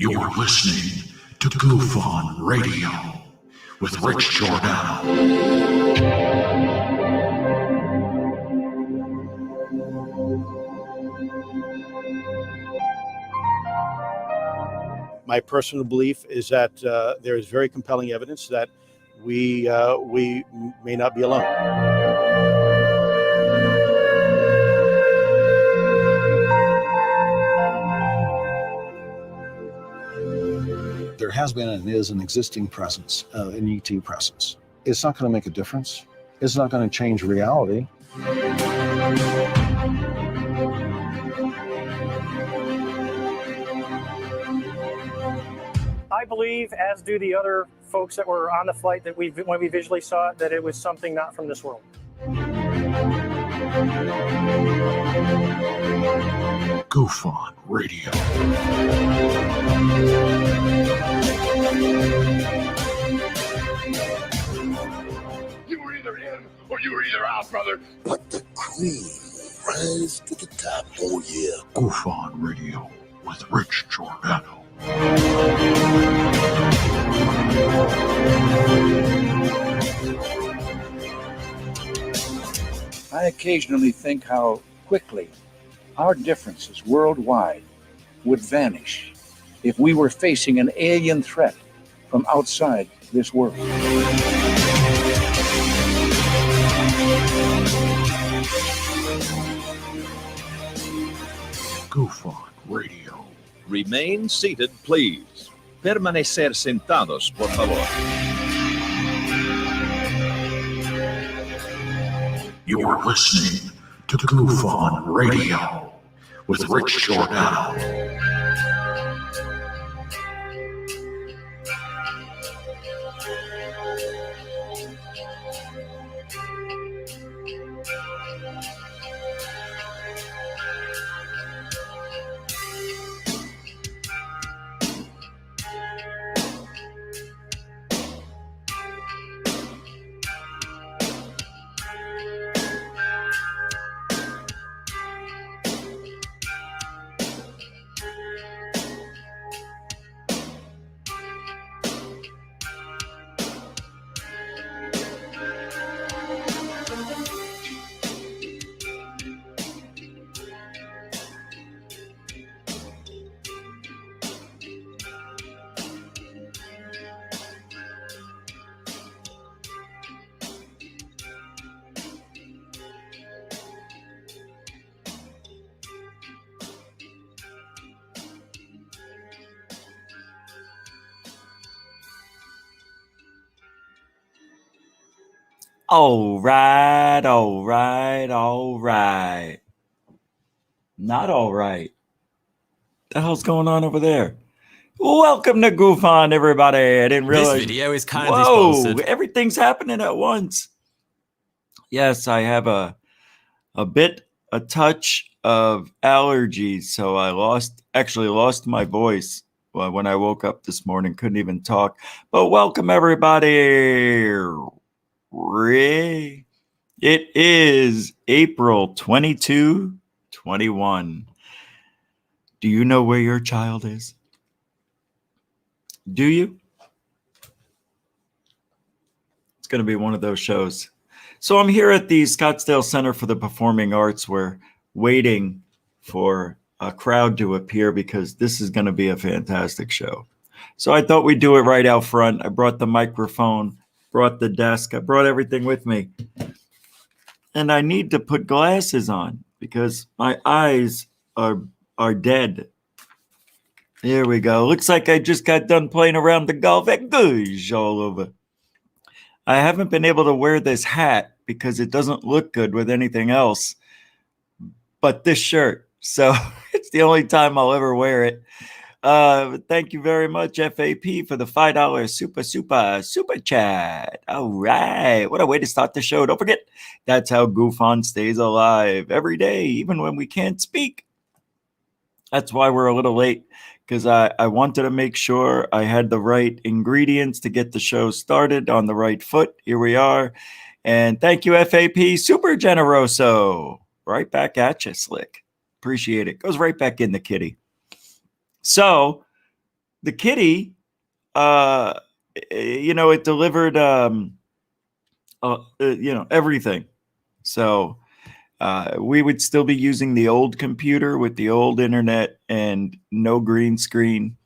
You're listening to GUFON Radio with Rich Giordano. My personal belief is that there is very compelling evidence that we may not be alone. There has been and is an existing presence, an ET presence. It's not going to make a difference. It's not going to change reality. I believe, as do the other folks that were on the flight, that when we visually saw it, that it was something not from this world. GUFON Radio. You were either in or you were either out, brother. But the cream rise to the top. Oh, yeah. GUFON Radio with Rich Giordano. I occasionally think how quickly our differences worldwide would vanish if we were facing an alien threat from outside this world. GUFON Radio. Remain seated, please. Permanecer sentados, por favor. You're listening to GUFON Radio with Rich Giordano. All right. Not all right. The hell's going on over there? Welcome to GUFON, everybody. I didn't realize this video is kindly sponsored. Everything's happening at once. Yes, I have a touch of allergies, so I lost my voice when I woke up this morning. Couldn't even talk. But welcome, everybody. It is April 22, 21. Do you know where your child is? Do you? It's going to be one of those shows. So I'm here at the Scottsdale Center for the Performing Arts. We're waiting for a crowd to appear because this is going to be a fantastic show. So I thought we'd do it right out front. I brought the microphone, brought the desk, I brought everything with me. And I need to put glasses on because my eyes are dead. There we go. Looks like I just got done playing around the golf at Gush all over. I haven't been able to wear this hat because it doesn't look good with anything else but this shirt. So it's the only time I'll ever wear it. Thank you very much, FAP, for the $5 super chat. All right. What a way to start the show. Don't forget, that's how GUFON stays alive every day, even when we can't speak. That's why we're a little late, because I wanted to make sure I had the right ingredients to get the show started on the right foot. Here we are. And thank you, FAP, super generoso. Right back at you, Slick. Appreciate it. Goes right back in the kitty. So the kitty, it delivered, everything. So we would still be using the old computer with the old internet and no green screen.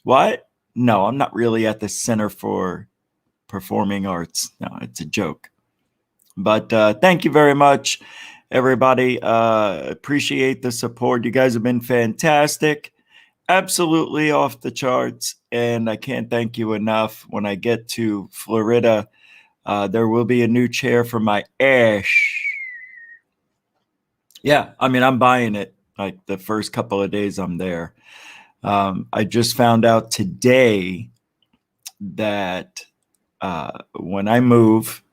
What? No, I'm not really at the Center for Performing Arts. No, it's a joke. But thank you very much, everybody. Appreciate the support. You guys have been fantastic. Absolutely off the charts. And I can't thank you enough. When I get to Florida, there will be a new chair for my ash. Yeah, I mean, I'm buying it like the first couple of days I'm there. I just found out today that when I move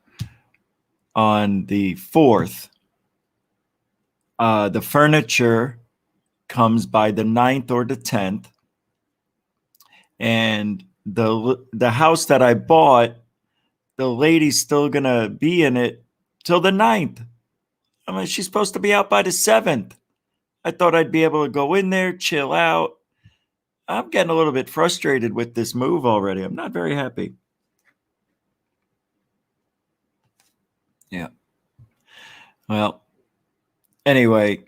on the 4th, the furniture comes by the 9th or the 10th. And the house that I bought, the lady's still going to be in it till the 9th. I mean, she's supposed to be out by the 7th. I thought I'd be able to go in there, chill out. I'm getting a little bit frustrated with this move already. I'm not very happy. Yeah. Well, anyway,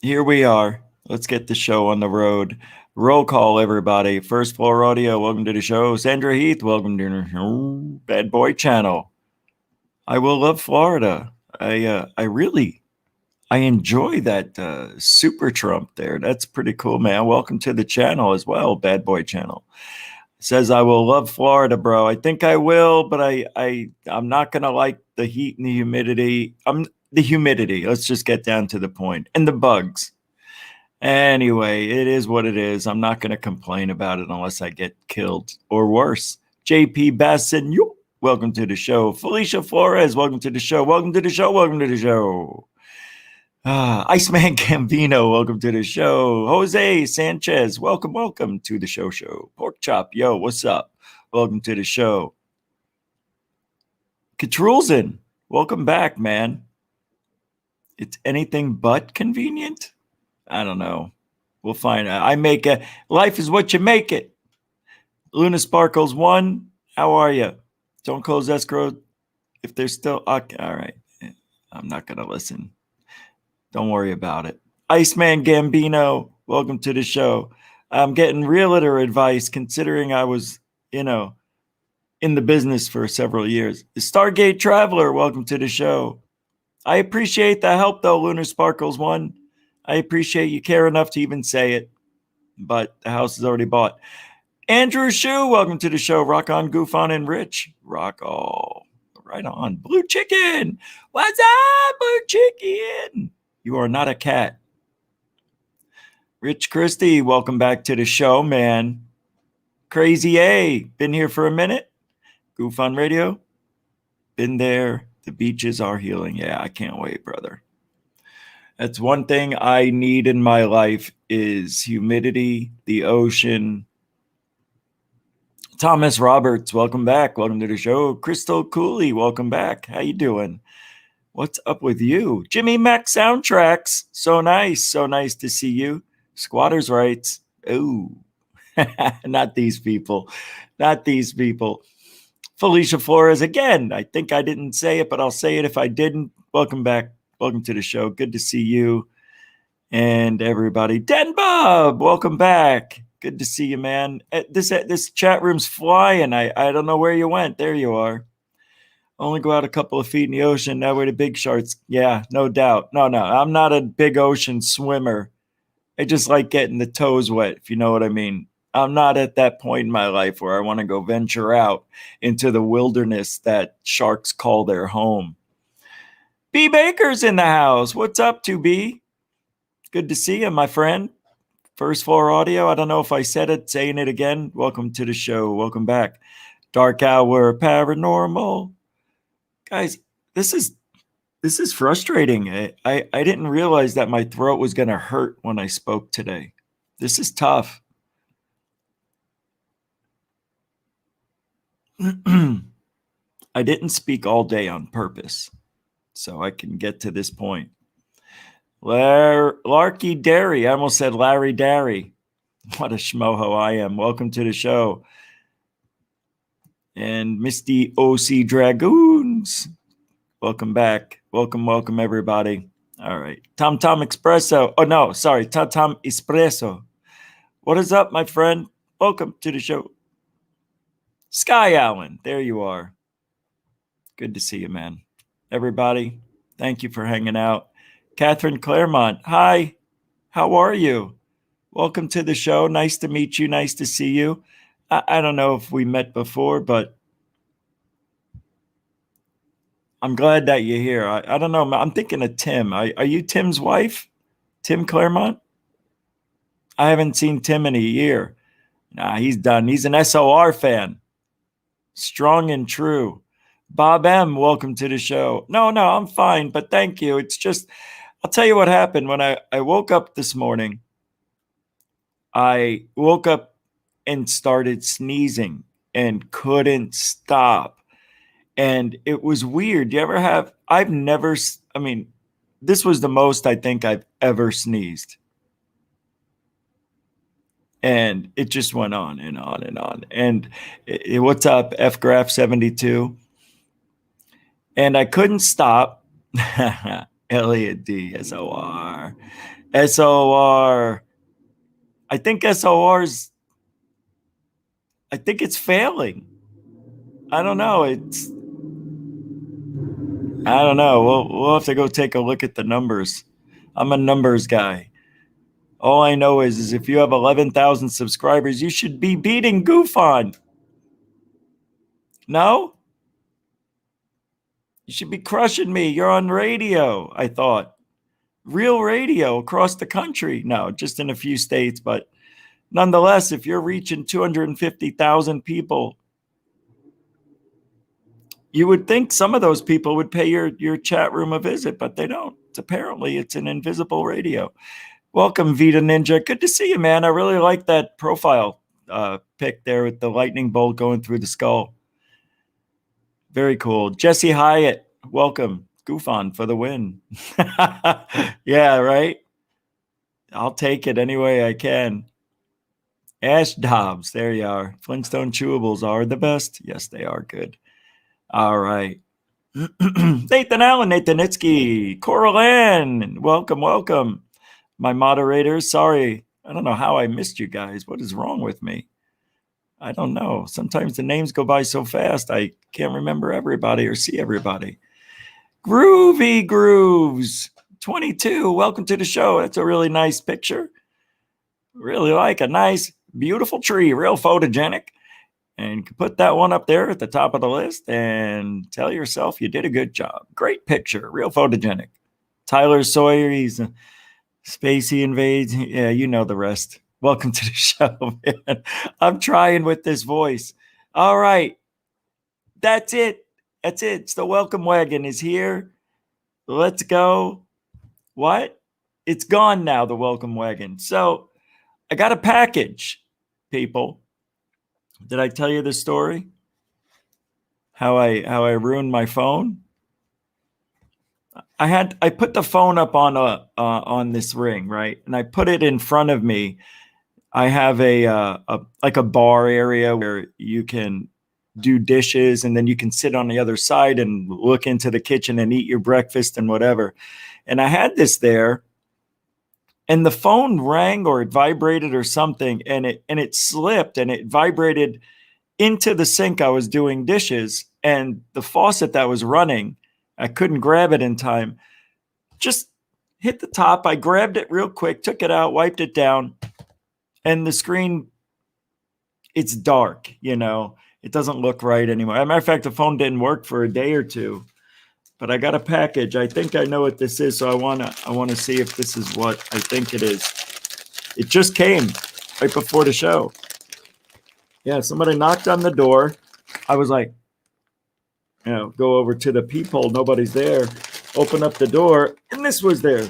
here we are. Let's get the show on the road. Roll call, everybody. First Floor Audio, welcome to the show. Sandra Heath, welcome to the show. Bad Boy Channel. I will love Florida. I enjoy that Super Trump there. That's pretty cool, man. Welcome to the channel as well, Bad Boy Channel. Says I will love Florida, bro. I think I will, but I'm not gonna like the heat and the humidity. The humidity. Let's just get down to the point. And the bugs. Anyway, it is what it is. I'm not gonna complain about it unless I get killed or worse. JP Bassin, welcome to the show. Felicia Flores, welcome to the show. Welcome to the show. Welcome to the show. Iceman Gambino, welcome to the show. Jose Sanchez, welcome to the show. Pork Chop, yo, what's up? Welcome to the show. Katrulzin, welcome back, man. It's anything but convenient? I don't know. We'll find out. Life is what you make it. Luna Sparkles 1, how are you? Don't close escrow if there's still... Okay, all right. I'm not going to listen. Don't worry about it. Iceman Gambino, welcome to the show. I'm getting realtor advice considering I was, in the business for several years. Stargate Traveler, welcome to the show. I appreciate the help, though, Lunar Sparkles 1. I appreciate you care enough to even say it, but the house is already bought. Andrew Shue, welcome to the show. Rock on, GUFON, and Rich. Rock all. Right on. Blue Chicken. What's up, Blue Chicken? You are not a cat. Rich Christie, welcome back to the show, man. Crazy A, been here for a minute. GUFON Radio, been there. The beaches are healing. Yeah, I can't wait, brother. That's one thing I need in my life is humidity, the ocean. Thomas Roberts, welcome back. Welcome to the show. Crystal Cooley, welcome back. How you doing? What's up with you? Jimmy Mac Soundtracks. So nice. So nice to see you. Squatters' rights. Ooh. Not these people. Not these people. Felicia Flores again. I think I didn't say it, but I'll say it if I didn't. Welcome back. Welcome to the show. Good to see you and everybody. Den Bob, welcome back. Good to see you, man. This chat room's flying. I don't know where you went. There you are. Only go out a couple of feet in the ocean. That way the big sharks. Yeah, no doubt. No. I'm not a big ocean swimmer. I just like getting the toes wet, if you know what I mean. I'm not at that point in my life where I want to go venture out into the wilderness that sharks call their home. B Baker's in the house. What's up, 2B? Good to see you, my friend. First Floor Audio. I don't know if I said it, saying it again. Welcome to the show. Welcome back. Dark Hour Paranormal. Guys, this is frustrating. I didn't realize that my throat was going to hurt when I spoke today. This is tough. I didn't speak all day on purpose, so I can get to this point. Larky Derry. I almost said Larry Darry. What a schmoho I am. Welcome to the show. And Misty OC Dragoons. Welcome back. Welcome, everybody. All right. Tom Espresso. Oh, no, sorry. Tom Espresso. What is up, my friend? Welcome to the show. Sky Allen. There you are. Good to see you, man. Everybody, thank you for hanging out. Catherine Claremont. Hi. How are you? Welcome to the show. Nice to meet you. Nice to see you. I don't know if we met before, but I'm glad that you're here. I don't know. I'm thinking of Tim. Are you Tim's wife? Tim Claremont? I haven't seen Tim in a year. Nah, he's done. He's an SOR fan. Strong and true. Bob M., welcome to the show. No, I'm fine, but thank you. It's just, I'll tell you what happened. When I woke up this morning, I woke up and started sneezing and couldn't stop. And it was weird. Do you ever have, this was the most I think I've ever sneezed. And it just went on and on and on. And what's up, FGraph72? And I couldn't stop. Elliot D, SOR. SOR. I think SOR's, I think it's failing. I don't know. I don't know. We'll have to go take a look at the numbers. I'm a numbers guy. All I know is if you have 11,000 subscribers, you should be beating GUFON. No? You should be crushing me. You're on radio, I thought. Real radio across the country. No, just in a few states. But nonetheless, if you're reaching 250,000 people, you would think some of those people would pay your chat room a visit, but they don't. Apparently, it's an invisible radio. Welcome, Vita Ninja. Good to see you, man. I really like that profile pic there with the lightning bolt going through the skull. Very cool. Jesse Hyatt, welcome. GUFON for the win. Yeah, right? I'll take it any way I can. Ash Dobbs, there you are. Flintstone Chewables are the best. Yes, they are good. All right. Nathan Allen, Nathanitsky, Coral Ann, welcome. My moderators, sorry. I don't know how I missed you guys. What is wrong with me? I don't know. Sometimes the names go by so fast, I can't remember everybody or see everybody. Groovy Grooves, 22, welcome to the show. That's a really nice picture. Really like a nice, beautiful tree, real photogenic. And you can put that one up there at the top of the list and tell yourself you did a good job. Great picture, real photogenic. Tyler Sawyer, he's Spacey Invades. Yeah, you know the rest. Welcome to the show, man. I'm trying with this voice. All right. That's it. It's the welcome wagon is here. Let's go. What? It's gone now, the welcome wagon. So I got a package, people. Did I tell you the story? How I ruined my phone? I put the phone up on this ring, right? And I put it in front of me. I have a like a bar area where you can do dishes, and then you can sit on the other side and look into the kitchen and eat your breakfast and whatever. And I had this there, and the phone rang or it vibrated or something, and it slipped and it vibrated into the sink. I was doing dishes, and the faucet that was running, I couldn't grab it in time. Just hit the top. I grabbed it real quick, took it out, wiped it down, and the screen, it's dark, It doesn't look right anymore. As a matter of fact, the phone didn't work for a day or two. But I got a package. I think I know what this is, so I wanna see if this is what I think it is. It just came right before the show. Yeah, somebody knocked on the door. I was like, go over to the peephole. Nobody's there. Open up the door, and this was there.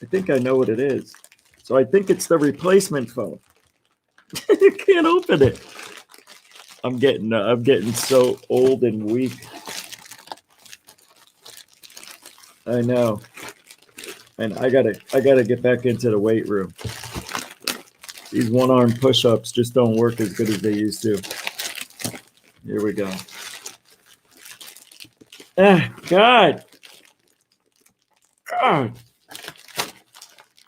I think I know what it is. So I think it's the replacement phone. You can't open it. I'm getting so old and weak. I know. And I gotta get back into the weight room. These one-arm push-ups just don't work as good as they used to. Here we go. Ah, God. God.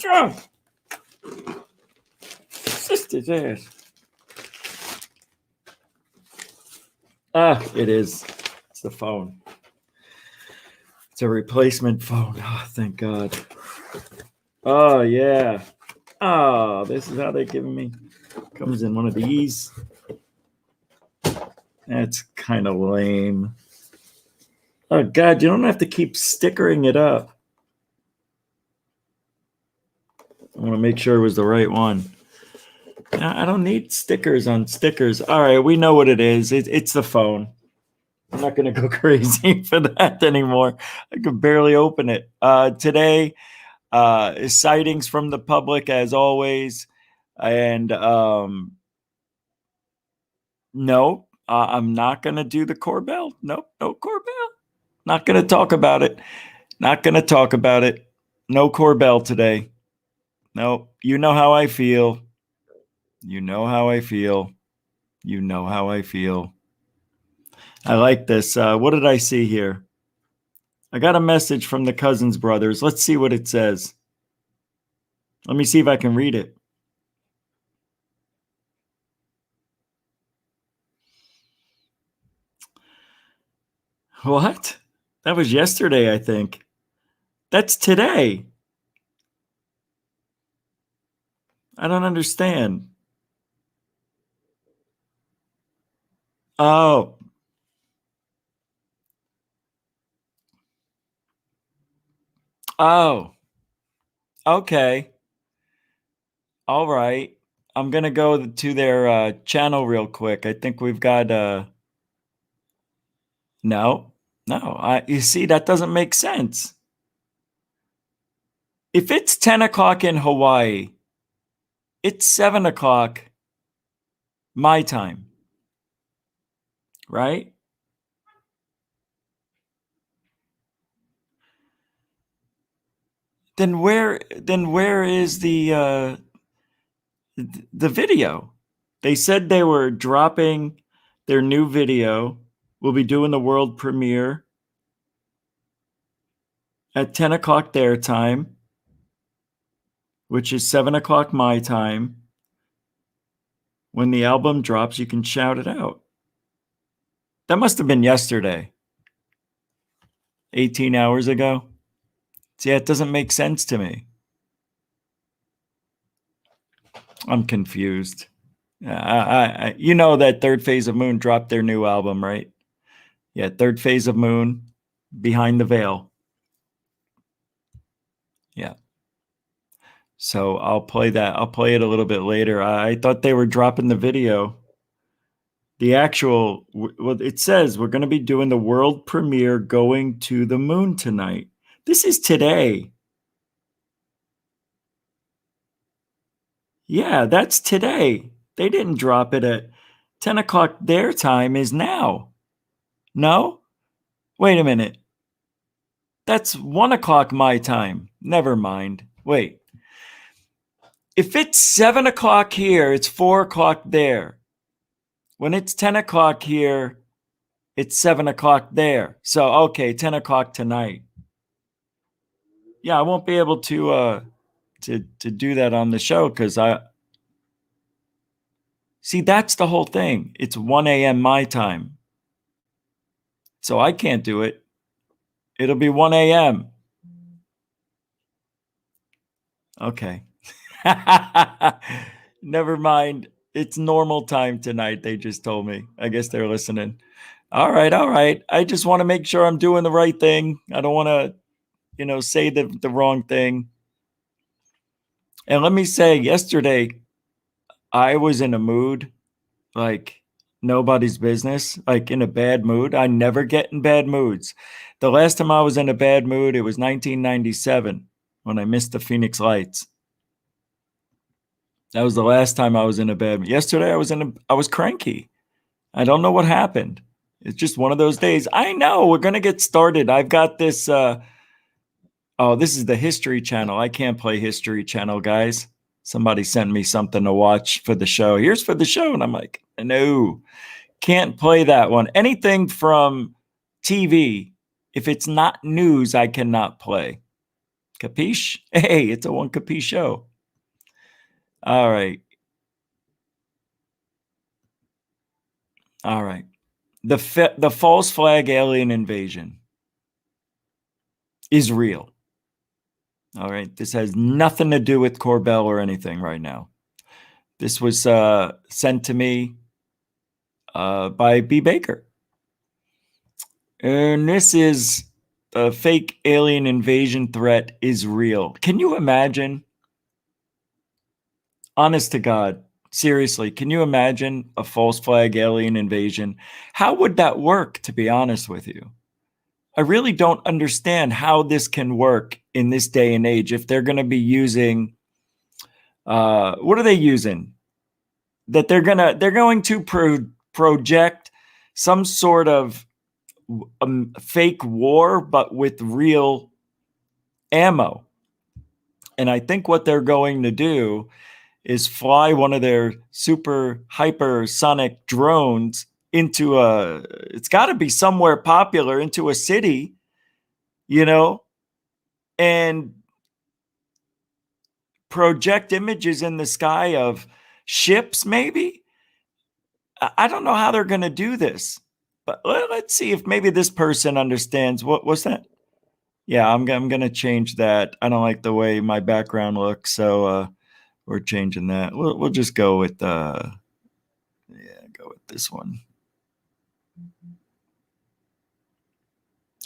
God. Sister's ass. Ah, it is. It's the phone. It's a replacement phone. Oh, thank God. Oh, yeah. Oh, this is how they're giving me. Comes in one of these. That's kind of lame. Oh, God, you don't have to keep stickering it up. I want to make sure it was the right one. I don't need stickers on stickers. All right, we know what it is. It's the phone. I'm not going to go crazy for that anymore. I could barely open it. Today, sightings from the public, as always. And no, I'm not going to do the Corbell. Nope, no Corbell. Not going to talk about it. Not going to talk about it. No Corbell today. No, you know how I feel. You know how I feel. You know how I feel. I like this. What did I see here? I got a message from the Cousins brothers. Let's see what it says. Let me see if I can read it. What? That was yesterday, I think. That's today. I don't understand. Oh. Oh. Okay. All right. I'm going to go to their channel real quick. I think we've got no. You see, that doesn't make sense. If it's 10 o'clock in Hawaii, it's 7 o'clock my time, right? Then where is the video? They said they were dropping their new video. We'll be doing the world premiere at 10 o'clock their time, which is 7 o'clock my time. When the album drops, you can shout it out. That must have been yesterday, 18 hours ago. See, it doesn't make sense to me. I'm confused. You know that Third Phase of Moon dropped their new album, right? Yeah, Third Phase of Moon, Behind the Veil. Yeah. So I'll play that. I'll play it a little bit later. I thought they were dropping the video. The actual, well, it says we're going to be doing the world premiere Going to the Moon tonight. This is today. Yeah, that's today. They didn't drop it at 10 o'clock their time is now. No? Wait a minute. That's 1 o'clock my time. Never mind. Wait. If it's 7 o'clock here, it's 4 o'clock there. When it's 10 o'clock here, it's 7 o'clock there. So, okay, 10 o'clock tonight. Yeah, I won't be able to do that on the show because see, that's the whole thing. It's 1 a.m. my time. So I can't do it. It'll be 1 a.m. Okay. Never mind. It's normal time tonight, they just told me. I guess they're listening. All right. I just want to make sure I'm doing the right thing. I don't want to, say the wrong thing. And let me say, yesterday, I was in a mood like nobody's business, like in a bad mood. I never get in bad moods. The last time I was in a bad mood, it was 1997 when I missed the Phoenix Lights. That was the last time I was in a bad mood. Yesterday, I was cranky. I don't know what happened. It's just one of those days. I know we're going to get started. I've got this Oh, this is the History Channel. I can't play History Channel, guys. Somebody sent me something to watch for the show. Here's for the show. And I'm like, no, can't play that one. Anything from TV, if it's not news, I cannot play. Capiche? Hey, it's a one capiche show. All right. All right. The false flag alien invasion is real. All right. This has nothing to do with Corbell or anything right now. This was sent to me by B. Baker. And this is a fake alien invasion threat is real. Can you imagine? Honest to God, seriously, can you imagine a false flag alien invasion? How would that work, to be honest with you? I really don't understand how this can work in this day and age if they're going to be using what are they using? That they're going to project some sort of fake war, but with real ammo. And I think what they're going to do is fly one of their super hypersonic drones into it's got to be somewhere popular, into a city, you know, and project images in the sky of ships, maybe. I don't know how they're going to do this, but let's see if maybe this person understands. What's that? Yeah, I'm going to change that. I don't like the way my background looks, so we're changing that. We'll just go with go with this one.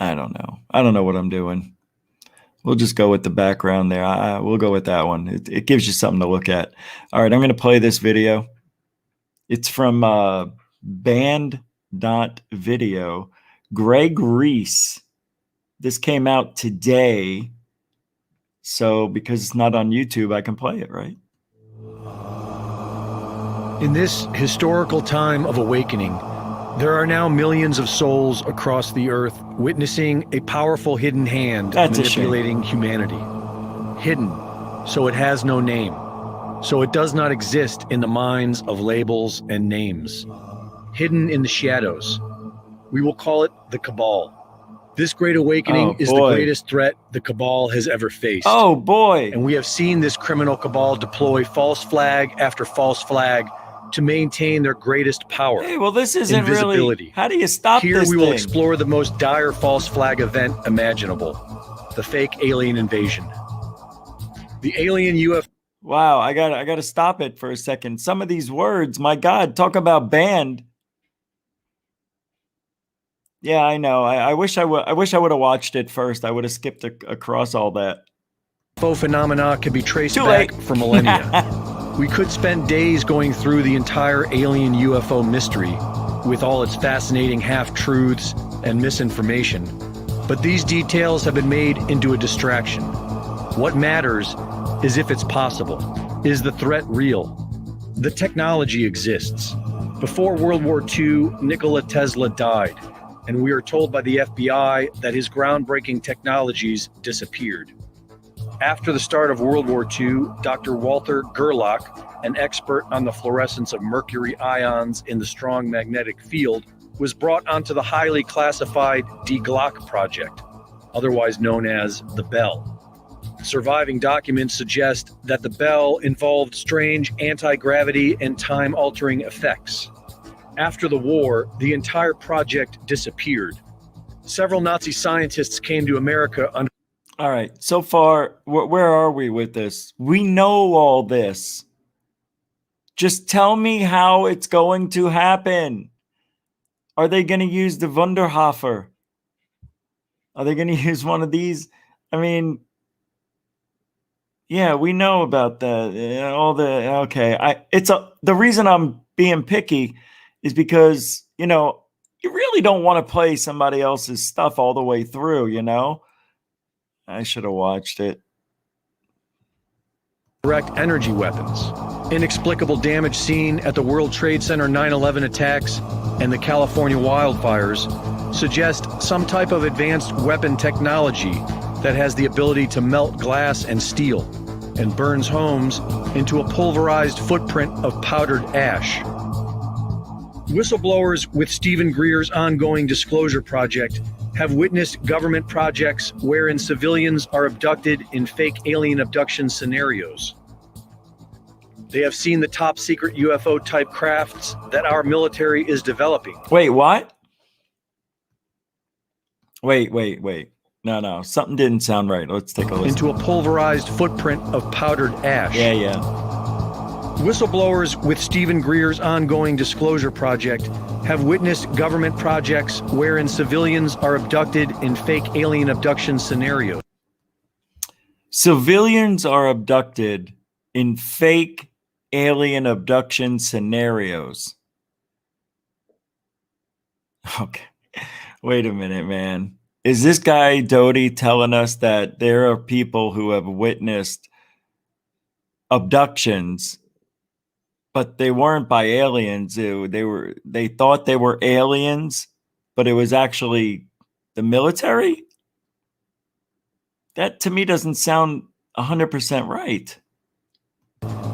I don't know what I'm doing. We'll just go with the background there. We'll go with that one. It gives you something to look at. All right, I'm going to play this video. It's from band.video. Greg Reese. This came out today. So because it's not on YouTube, I can play it, right? In this historical time of awakening, there are now millions of souls across the earth witnessing a powerful hidden hand manipulating humanity. Hidden, so it has no name. So it does not exist in the minds of labels and names. Hidden in the shadows. We will call it the Cabal. This great awakening is the greatest threat the Cabal has ever faced. Oh boy. And we have seen this criminal Cabal deploy false flag after false flag to maintain their greatest power. Hey, well, this isn't really. How do you stop Here this we will thing? explore the most dire false flag event imaginable, the fake alien invasion. The alien UFO. Wow, I gotta stop it for a second. Some of these words, my God, talk about banned. Yeah, I know. I wish I would have watched it first. I would have skipped across all that. UFO phenomena can be traced back for millennia. We could spend days going through the entire alien UFO mystery with all its fascinating half-truths and misinformation, but these details have been made into a distraction. What matters is if it's possible. Is the threat real? The technology exists. Before World War II, Nikola Tesla died, and we are told by the FBI that his groundbreaking technologies disappeared. After the start of World War II, Dr. Walter Gerlach, an expert on the fluorescence of mercury ions in the strong magnetic field, was brought onto the highly classified Die Glocke project, otherwise known as the Bell. Surviving documents suggest that the Bell involved strange anti-gravity and time-altering effects. After the war, the entire project disappeared. Several Nazi scientists came to America under. All right, so far, where are we with this? We know all this. Just tell me how it's going to happen. Are they going to use the Wunderhofer? Are they going to use one of these? I mean, yeah, we know about that. The reason I'm being picky is because, you know, you really don't want to play somebody else's stuff all the way through, you know? I should have watched it. Direct energy weapons. Inexplicable damage seen at the World Trade Center 9/11 attacks and the California wildfires suggest some type of advanced weapon technology that has the ability to melt glass and steel and burns homes into a pulverized footprint of powdered ash. Whistleblowers with Stephen Greer's ongoing disclosure project have witnessed government projects wherein civilians are abducted in fake alien abduction scenarios. They have seen the top secret UFO type crafts that our military is developing. Wait, what? Wait. No. Something didn't sound right. Let's take a listen. Into a pulverized footprint of powdered ash. Yeah. Whistleblowers with Stephen Greer's ongoing disclosure project have witnessed government projects wherein civilians are abducted in fake alien abduction scenarios. Civilians are abducted in fake alien abduction scenarios. Okay. Wait a minute, man. Is this guy Doty telling us that there are people who have witnessed abductions, but they weren't by aliens? They thought they were aliens, but it was actually the military? That to me doesn't sound 100% right.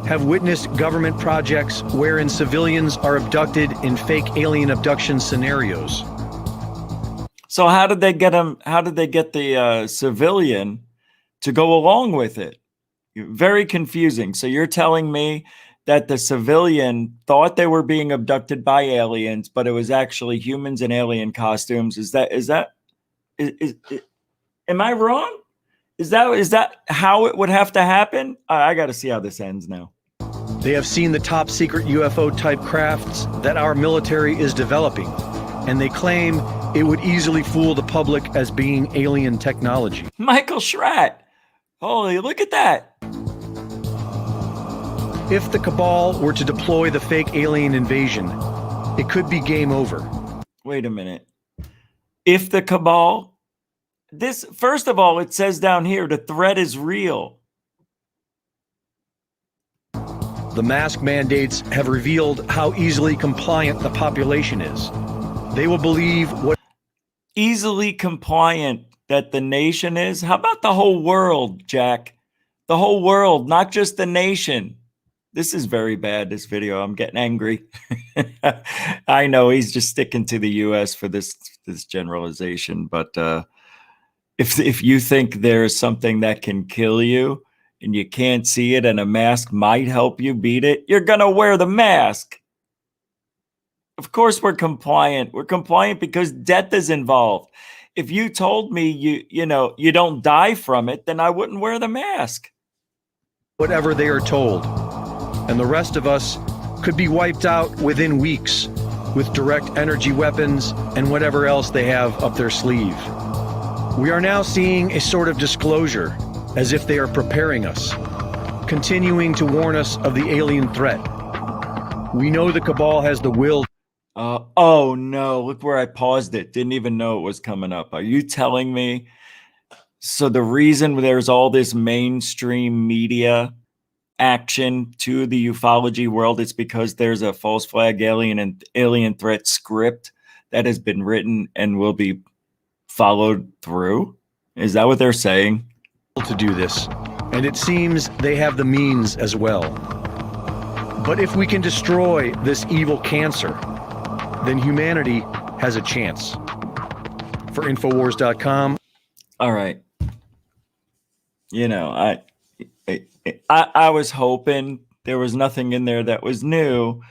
Have witnessed government projects wherein civilians are abducted in fake alien abduction scenarios. So how did they get him? How did they get the civilian to go along with it? Very confusing. So you're telling me that the civilian thought they were being abducted by aliens, but it was actually humans in alien costumes. Am I wrong? Is that how it would have to happen? I got to see how this ends now. They have seen the top secret UFO type crafts that our military is developing, and they claim it would easily fool the public as being alien technology. Michael Schratt. Holy, look at that. If the cabal were to deploy the fake alien invasion, it could be game over. Wait a minute. If the cabal, first of all, it says down here, the threat is real. The mask mandates have revealed how easily compliant the population is. They will believe what easily compliant that the nation is. How about the whole world, Jack? The whole world, not just the nation. This is very bad, this video. I'm getting angry. I know he's just sticking to the US for this generalization, but if you think there's something that can kill you and you can't see it and a mask might help you beat it, you're gonna wear the mask. Of course we're compliant. We're compliant because death is involved. If you told me you don't die from it, then I wouldn't wear the mask. Whatever they are told. And the rest of us could be wiped out within weeks with direct energy weapons and whatever else they have up their sleeve. We are now seeing a sort of disclosure, as if they are preparing us, continuing to warn us of the alien threat. We know the cabal has the will. Oh no, look where I paused it. Didn't even know it was coming up. Are you telling me? So the reason there's all this mainstream media action to the ufology world is because there's a false flag alien threat script that has been written and will be followed through? Is that what they're saying? To do this, and it seems they have the means as well. But if we can destroy this evil cancer, then humanity has a chance. For Infowars.com. All right. I was hoping there was nothing in there that was new.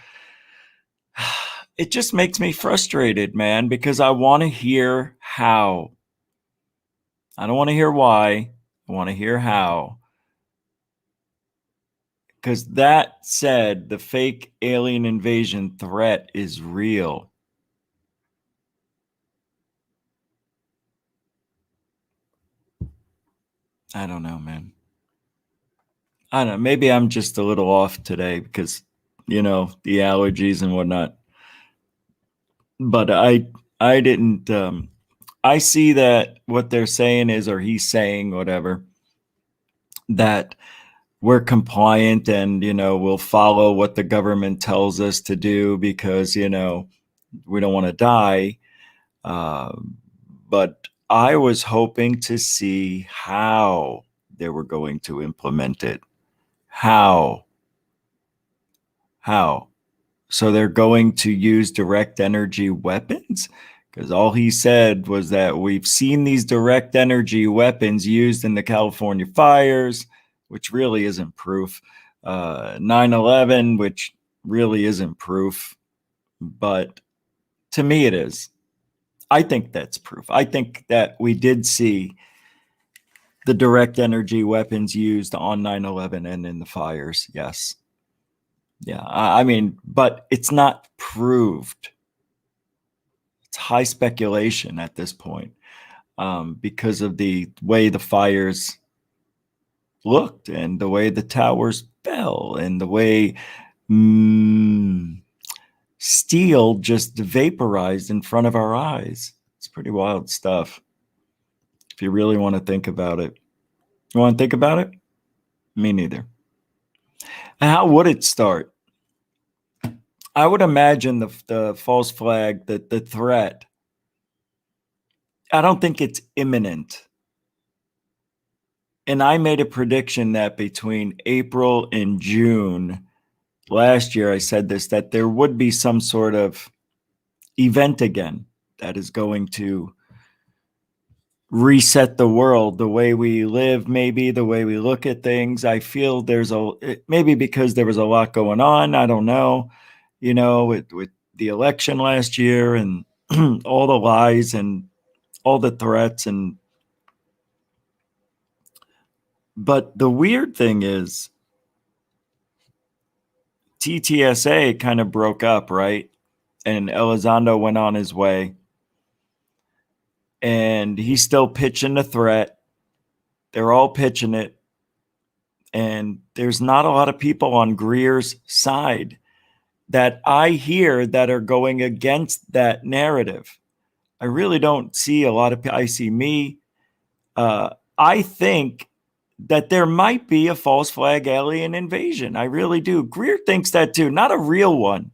It just makes me frustrated, man, because I want to hear how. I don't want to hear why. I want to hear how. Because that said, the fake alien invasion threat is real. I don't know, man. I don't know. Maybe I'm just a little off today because, the allergies and whatnot. But I didn't. I see that what they're saying is, or he's saying, whatever, that we're compliant and, we'll follow what the government tells us to do because, we don't want to die. But I was hoping to see how they were going to implement it. How? So they're going to use direct energy weapons? Because all he said was that we've seen these direct energy weapons used in the California fires, which really isn't proof. 9/11, which really isn't proof. But to me, it is. I think that's proof. I think that we did see the direct energy weapons used on 9/11 and in the fires. Yes. Yeah. I mean, but it's not proved. It's high speculation at this point because of the way the fires looked and the way the towers fell and the way steel just vaporized in front of our eyes. It's pretty wild stuff. If you really want to think about it. You want to think about it? Me neither. And how would it start? I would imagine the false flag, the threat. I don't think it's imminent. And I made a prediction that between April and June last year, I said this, that there would be some sort of event again that is going to reset the world, the way we live, maybe the way we look at things. I feel maybe because there was a lot going on. I don't know, with the election last year and all the lies and all the threats. But the weird thing is TTSA kind of broke up, right? And Elizondo went on his way. And he's still pitching the threat. They're all pitching it. And there's not a lot of people on Greer's side that I hear that are going against that narrative. I really don't see a lot of people. I see me. I think that there might be a false flag alien invasion. I really do. Greer thinks that too. Not a real one.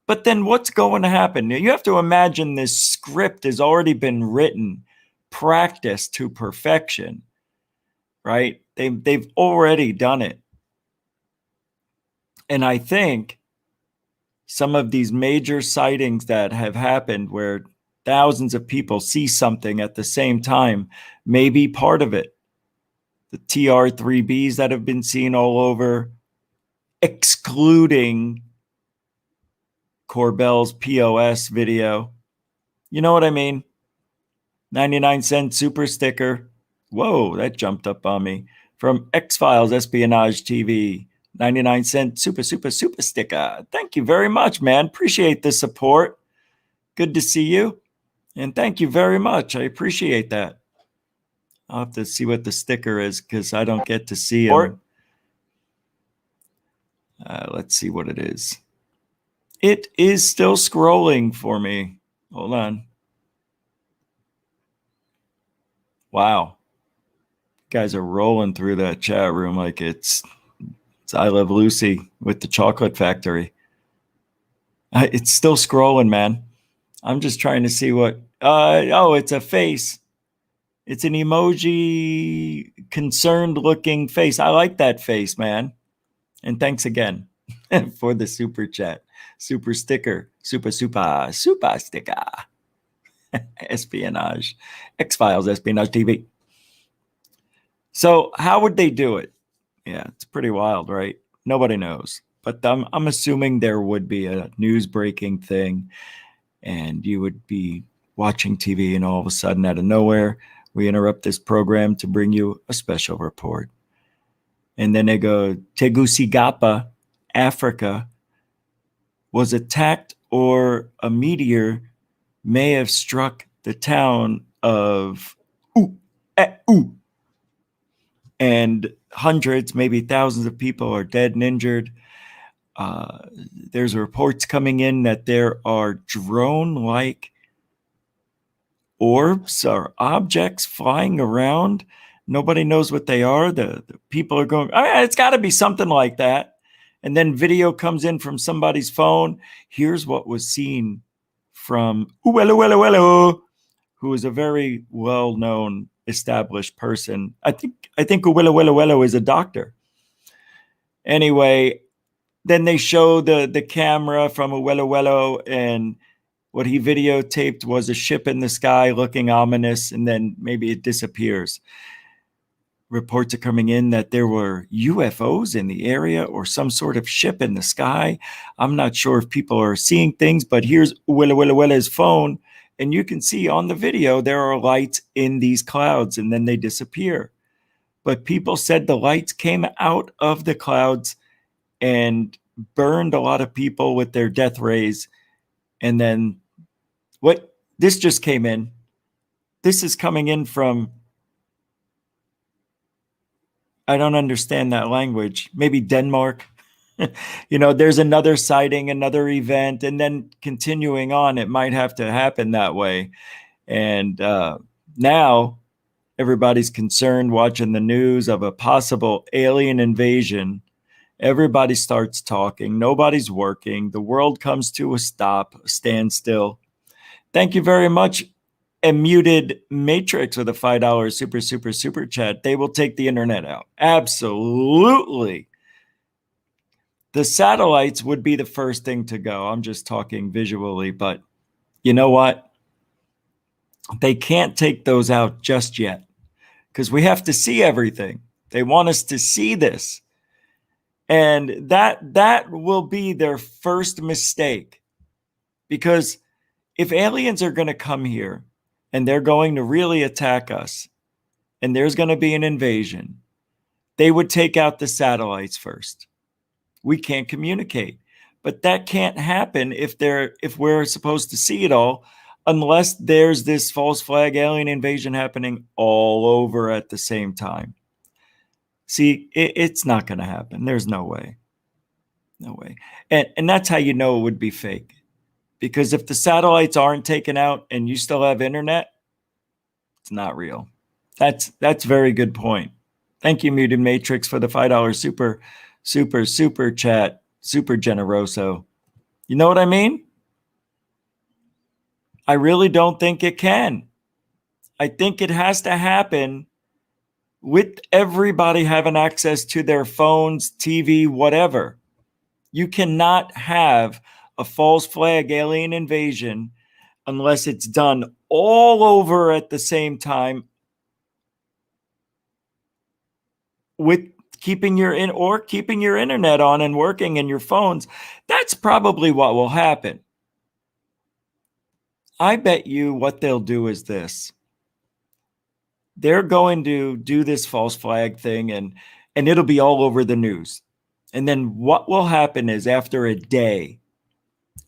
But then what's going to happen? You have to imagine this script has already been written, practiced to perfection, right? They've already done it. And I think some of these major sightings that have happened where thousands of people see something at the same time may be part of it. The TR-3Bs that have been seen all over, excluding Corbell's POS video. You know what I mean? 99-cent super sticker. Whoa, that jumped up on me. From X-Files Espionage TV. 99-cent super sticker. Thank you very much, man. Appreciate the support. Good to see you. And thank you very much. I appreciate that. I'll have to see what the sticker is because I don't get to see it. Let's see what it is. It is still scrolling for me. Hold on. Wow. You guys are rolling through that chat room like it's I Love Lucy with the Chocolate Factory. It's still scrolling, man. I'm just trying to see what. It's a face. It's an emoji, concerned looking face. I like that face, man. And thanks again for the super chat. Super sticker. Super sticker. Espionage. X-Files Espionage TV. So how would they do it? Yeah, it's pretty wild, right? Nobody knows. But I'm assuming there would be a news breaking thing and you would be watching TV and all of a sudden out of nowhere, we interrupt this program to bring you a special report. And then they go, Tegucigalpa, Africa, was attacked or a meteor may have struck the town of and hundreds, maybe thousands of people are dead and injured. There's reports coming in that there are drone-like orbs or objects flying around. Nobody knows what they are. The people are going, it's got to be something like that. And then video comes in from somebody's phone. Here's what was seen from who is a very well-known, established person. I think Uwello is a doctor. Anyway, then they show the camera from Uwello, and what he videotaped was a ship in the sky looking ominous, and then maybe it disappears. Reports are coming in that there were UFOs in the area or some sort of ship in the sky. I'm not sure if people are seeing things, but here's Uwello's phone, and you can see on the video there are lights in these clouds, and then they disappear. But people said the lights came out of the clouds and burned a lot of people with their death rays. And then this just came in. This is coming in from, I don't understand that language, maybe Denmark. There's another sighting, another event, and then continuing on, it might have to happen that way. And now everybody's concerned watching the news of a possible alien invasion. Everybody starts talking. Nobody's working. The world comes to a standstill. Thank you very much, Muted Matrix, with a $5 super chat. They will take the internet out. Absolutely. The satellites would be the first thing to go. I'm just talking visually, but you know what? They can't take those out just yet because we have to see everything. They want us to see this. And that will be their first mistake, because if aliens are going to come here and they're going to really attack us and there's going to be an invasion, they would take out the satellites first. We can't communicate, but that can't happen if we're supposed to see it all, unless there's this false flag alien invasion happening all over at the same time. See, it's not going to happen. There's no way. No way. And that's how you know it would be fake. Because if the satellites aren't taken out and you still have internet, it's not real. That's very good point. Thank you, Muted Matrix, for the $5 super chat. Super generoso. You know what I mean? I really don't think it can. I think it has to happen with everybody having access to their phones, TV, whatever. You cannot have a false flag alien invasion unless it's done all over at the same time, with keeping your internet on and working in your phones. That's probably what will happen. I bet you what they'll do is this. They're going to do this false flag thing, and it'll be all over the news. And then what will happen is, after a day,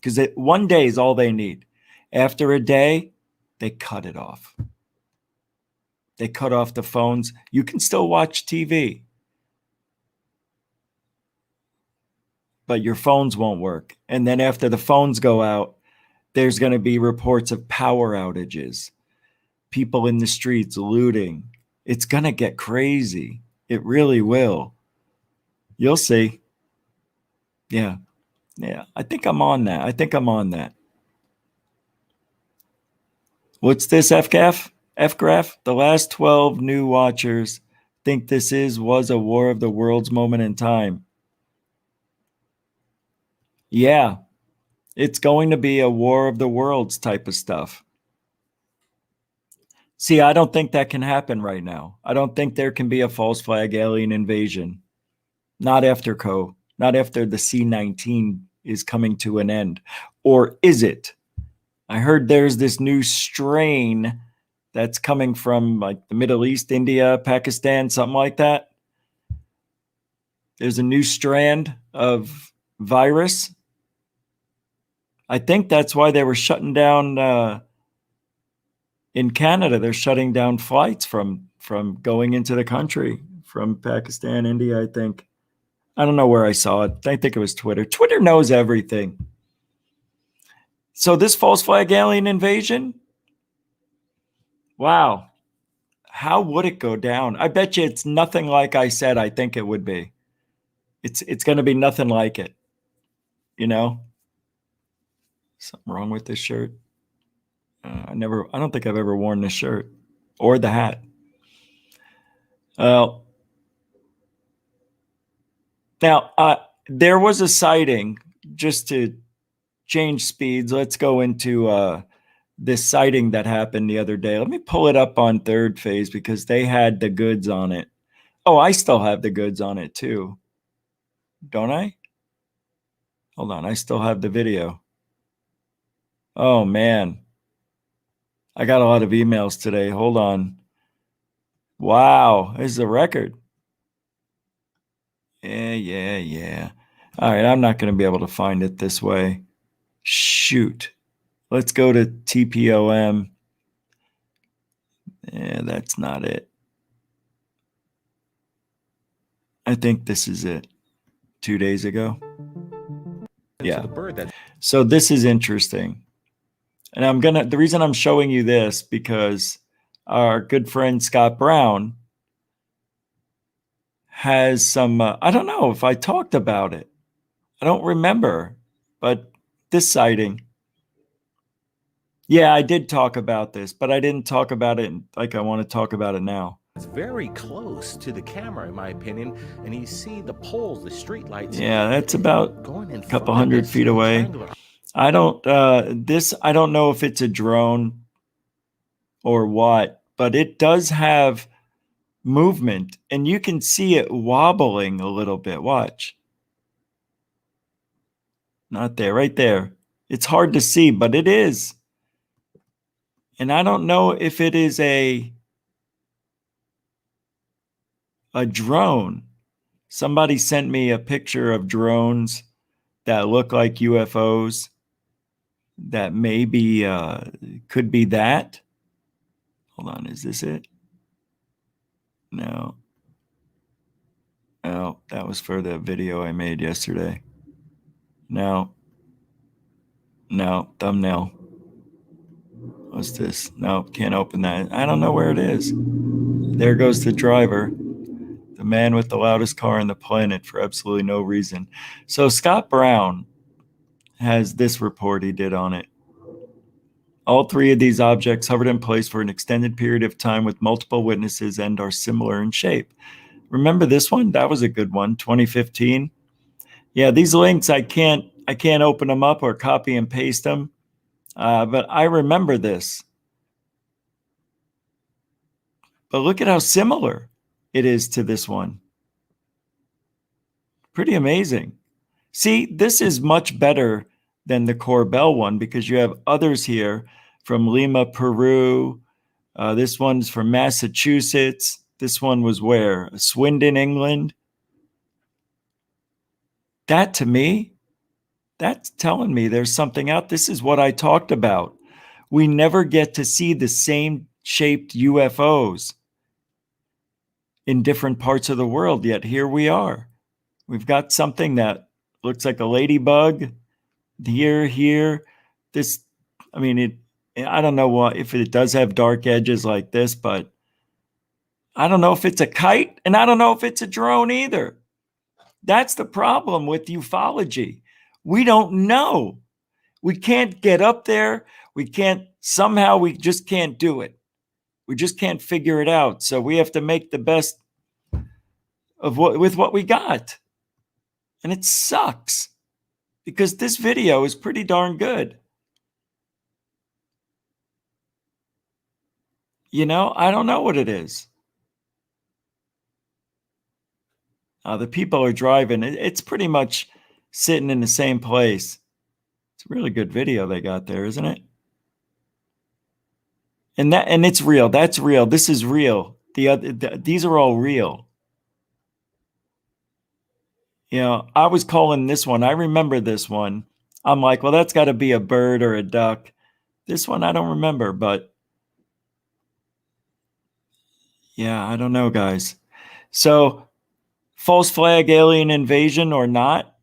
because 1 day is all they need. After a day, they cut it off. They cut off the phones. You can still watch TV, but your phones won't work. And then after the phones go out, there's going to be reports of power outages, people in the streets looting. It's going to get crazy. It really will. You'll see. Yeah. I think I'm on that. What's this, FGraph? The last 12 new watchers think this was a War of the Worlds moment in time. Yeah. It's going to be a War of the Worlds type of stuff. See, I don't think that can happen right now. I don't think there can be a false flag alien invasion. Not after the C-19 is coming to an end. Or is it? I heard there's this new strain that's coming from like the Middle East, India, Pakistan, something like that. There's a new strand of virus. I think that's why they were shutting down in Canada. They're shutting down flights from going into the country from Pakistan, India, I think. I don't know where I saw it. I think it was Twitter. Twitter knows everything. So this false flag alien invasion, wow. How would it go down? I bet you it's nothing like I said I think it would be. It's going to be nothing like it. You know? Something wrong with this shirt? I don't think I've ever worn this shirt or the hat. Now, there was a sighting, just to change speeds. Let's go into this sighting that happened the other day. Let me pull it up on Third Phase because they had the goods on it. Oh, I still have the goods on it too. Don't I? Hold on. I still have the video. Oh, man. I got a lot of emails today. Hold on. Wow. This is a record. Yeah. All right. I'm not going to be able to find it this way. Shoot. Let's go to TPOM. Yeah, that's not it. I think this is it. 2 days ago. Yeah. So this is interesting. And the reason I'm showing you this, because our good friend Scott Brown has some, I don't know if I talked about it. I don't remember, but this sighting. Yeah, I did talk about this, but I didn't talk about it like I want to talk about it now. It's very close to the camera, in my opinion, and you see the poles, the street lights. Yeah, that's about a couple hundred feet away. I don't know if it's a drone or what, but it does have movement, and you can see it wobbling a little bit. Watch. Not there, right there. It's hard to see, but it is. And I don't know if it is a drone. Somebody sent me a picture of drones that look like UFOs that maybe could be that. Hold on, is this it? No. Oh, that was for the video I made yesterday. No, thumbnail. What's this? No, can't open that. I don't know where it is. There goes the driver. The man with the loudest car on the planet for absolutely no reason. So Scott Brown has this report he did on it. All three of these objects hovered in place for an extended period of time with multiple witnesses and are similar in shape. Remember this one? That was a good one, 2015. Yeah, these links, I can't open them up or copy and paste them, but I remember this. But look at how similar it is to this one. Pretty amazing. See, this is much better than the Corbell one because you have others here from Lima, Peru. This one's from Massachusetts. This one was where? Swindon, England. That to me, that's telling me there's something out. This is what I talked about. We never get to see the same shaped UFOs in different parts of the world, yet here we are. We've got something that looks like a ladybug here. This, I mean, I don't know if it does have dark edges like this, but I don't know if it's a kite, and I don't know if it's a drone either. That's the problem with ufology. We don't know. We can't get up there. We just can't do it. We just can't figure it out. So we have to make the best of what we got. And it sucks because this video is pretty darn good. You know, I don't know what it is. The people are driving. It's pretty much sitting in the same place. It's a really good video they got there, isn't it? And it's real. That's real. This is real. These are all real. You know, I was calling this one. I remember this one. I'm like, well, that's got to be a bird or a duck. This one I don't remember, but yeah, I don't know, guys. So, false flag alien invasion or not,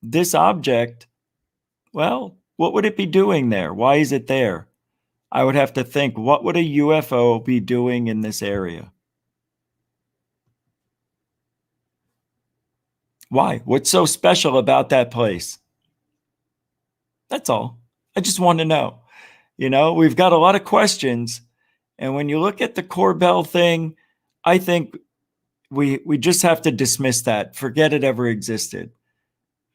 this object, well, what would it be doing there? Why is it there? I would have to think, what would a UFO be doing in this area? Why? What's so special about that place? That's all. I just want to know. You know, we've got a lot of questions. And when you look at the Corbell thing, I think we just have to dismiss that. Forget it ever existed.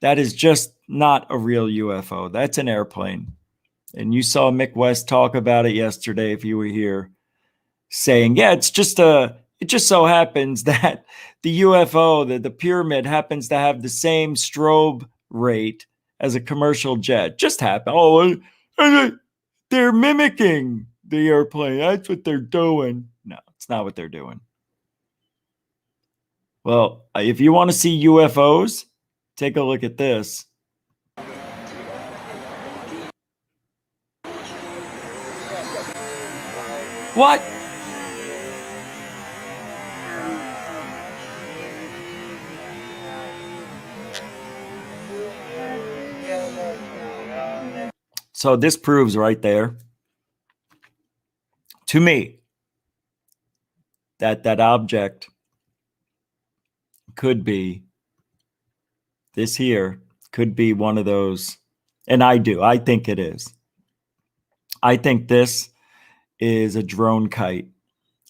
That is just not a real UFO. That's an airplane. And you saw Mick West talk about it yesterday, if you were here, saying, yeah, it just so happens that the UFO, the pyramid, happens to have the same strobe rate as a commercial jet. Just happened. Oh, they're mimicking the airplane. That's what they're doing. No, it's not what they're doing. Well, if you want to see UFOs, take a look at this. What? So this proves right there, to me, that that object could be, this here could be one of those, and I think it is. I think this is a drone kite.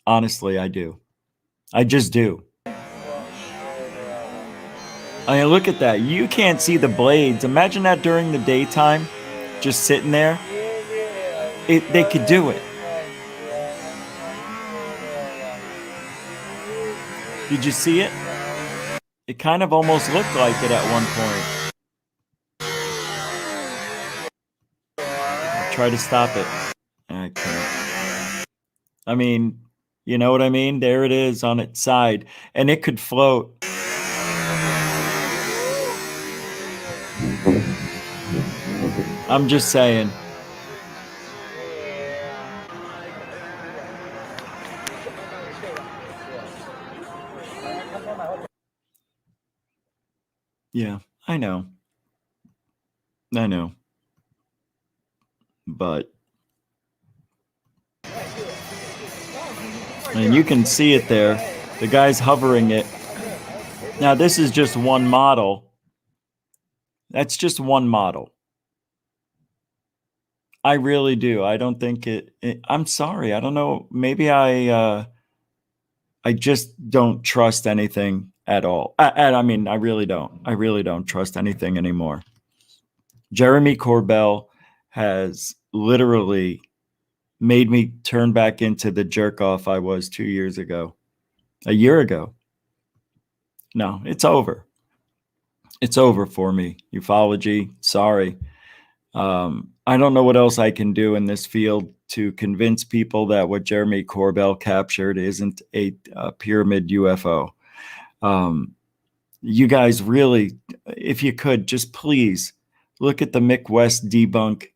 Honestly, I do. I just do. I mean, look at that. You can't see the blades. Imagine that during the daytime, just sitting there. They could do it. Did you see it? It kind of almost looked like it at one point. I'll try to stop it. I can't. I mean, you know what I mean? There it is on its side. And it could float. I'm just saying. Yeah, I know. But and you can see it there. The guy's hovering it. Now, this is just one model. That's just one model. I really do. I don't think I'm sorry. I don't know. Maybe I just don't trust anything at all. I mean, I really don't. I really don't trust anything anymore. Jeremy Corbell has literally made me turn back into the jerk off I was 2 years ago, a year ago. No, it's over. It's over for me. UFOlogy, sorry. I don't know what else I can do in this field to convince people that what Jeremy Corbell captured isn't a pyramid UFO. You guys really, if you could, just please look at the Mick West debunk.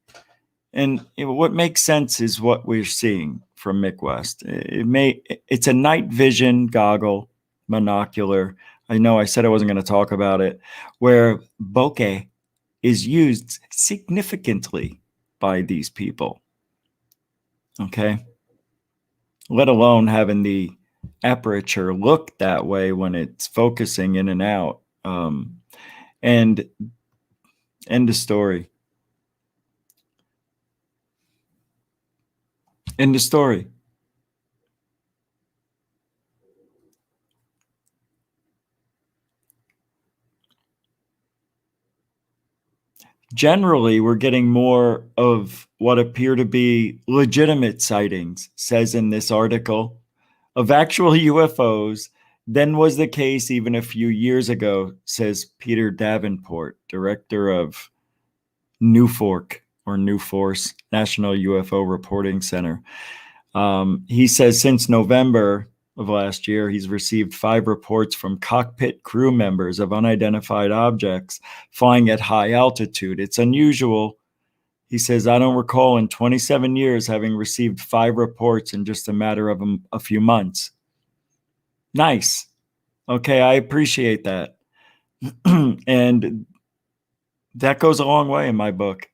And what makes sense is what we're seeing from Mick West. It's a night vision goggle, monocular. I know I said I wasn't going to talk about it, where bokeh is used significantly by these people. Okay? Let alone having the aperture look that way when it's focusing in and out. And end of story. End of story. Generally, we're getting more of what appear to be legitimate sightings, says in this article, of actual UFOs than was the case even a few years ago, says Peter Davenport, director of NUFORC or NUFORCE, National UFO Reporting Center. He says since November of last year, he's received 5 reports from cockpit crew members of unidentified objects flying at high altitude. It's unusual. He says, I don't recall in 27 years having received 5 reports in just a matter of a few months. Nice. Okay, I appreciate that. And that goes a long way in my book.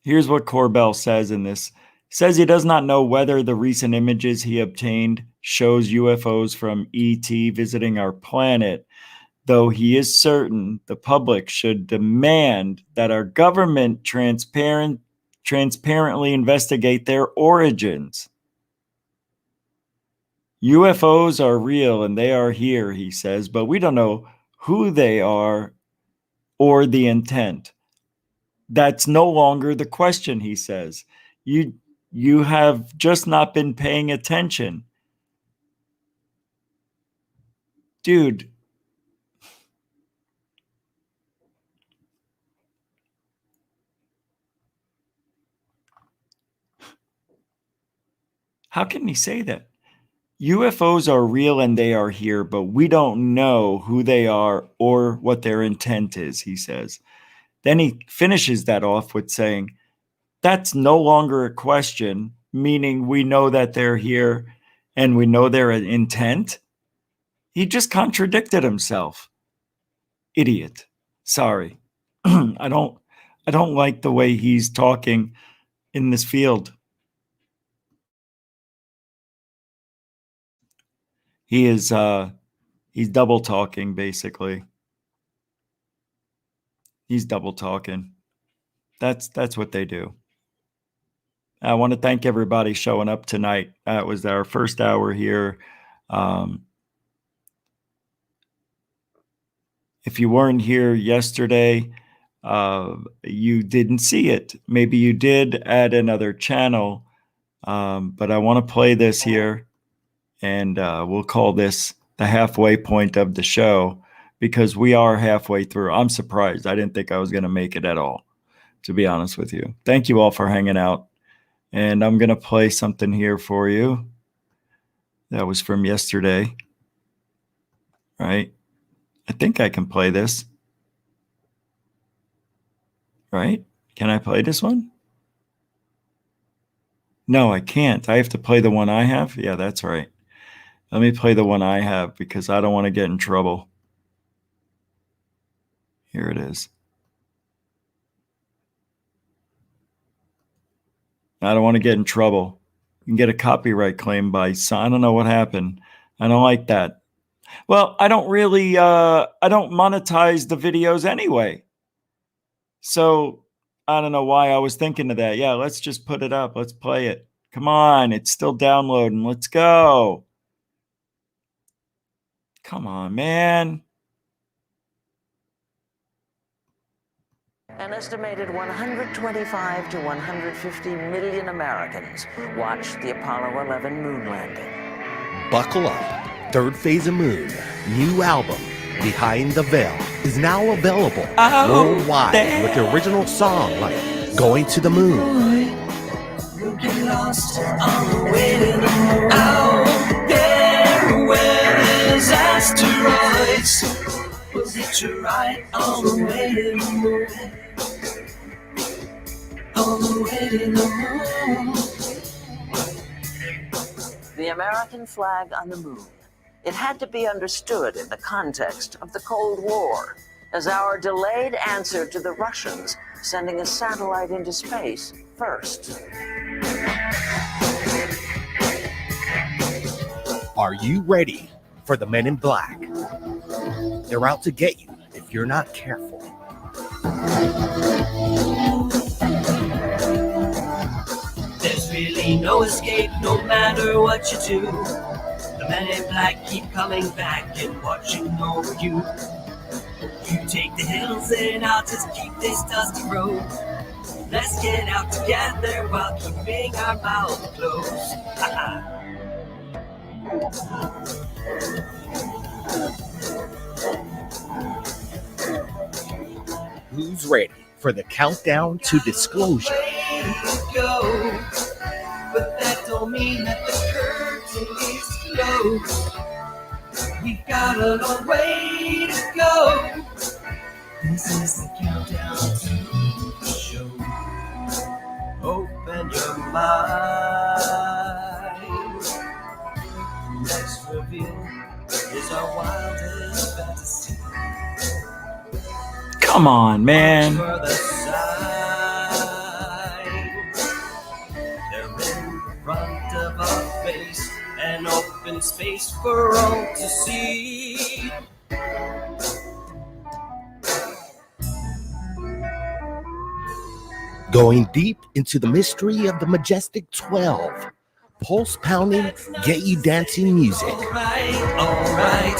Here's what Corbell says in this. Says he does not know whether the recent images he obtained shows UFOs from ET visiting our planet. though he is certain the public should demand that our government transparently investigate their origins. UFOs are real and they are here, he says, but we don't know who they are or the intent. That's no longer the question, he says. You have just not been paying attention. Dude. How can he say that? UFOs are real and they are here, but we don't know who they are or what their intent is, he says. Then he finishes that off with saying, that's no longer a question, meaning we know that they're here and we know their intent. He just contradicted himself. Idiot. Sorry. I don't like the way he's talking in this field. He is he's double talking, basically. He's double talking. That's what they do. I want to thank everybody showing up tonight. It was our first hour here. If you weren't here yesterday, you didn't see it. Maybe you did at another channel, but I want to play this here. And we'll call this the halfway point of the show because we are halfway through. I'm surprised. I didn't think I was going to make it at all, to be honest with you. Thank you all for hanging out. And I'm going to play something here for you. That was from yesterday. Right? I think I can play this. Right? Can I play this one? No, I can't. I have to play the one I have? Yeah, that's right. Let me play the one I have because I don't want to get in trouble. Here it is. I don't want to get in trouble. You can get a copyright claim by, I don't know what happened. I don't like that. Well, I don't really, I don't monetize the videos anyway. So I don't know why I was thinking of that. Yeah, let's just put it up. Let's play it. Come on. It's still downloading. Let's go. Come on, man. An estimated 125 to 150 million Americans watched the Apollo 11 moon landing. Buckle up. Third Phase of Moon, new album, Behind the Veil, is now available worldwide with the original song like Going to the Moon. We'll get lost on the way to the moon. Out there where there's asteroids, we'll get you right on the way to the moon. On the way to the moon. The American flag on the moon. It had to be understood in the context of the Cold War as our delayed answer to the Russians sending a satellite into space first. Are you ready for the Men in Black? They're out to get you if you're not careful. There's really no escape, no matter what you do. The Men in Black keep coming back and watching over you. You take the hills and I'll just keep this dusty road. Let's get out together while keeping our mouths closed. Who's ready for the countdown to disclosure? Go, but that don't mean that the curtain is closed. We've got a long way to go. This is the countdown to the show. Open your mind. Next reveal is our wildest fantasy. Come on, man. For the signs, they're in front of our face, an open space for all to see. Going deep into the mystery of the majestic 12. Pulse pounding, get you dancing music. Alright.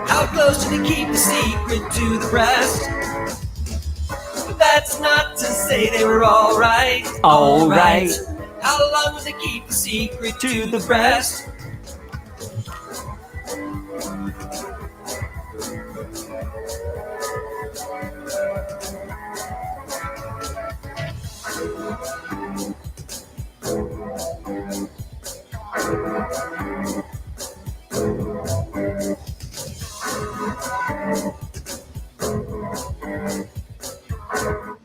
How close do they keep the secret to the breast? But that's not to say they were alright. Alright. How long would they keep the secret to the breast?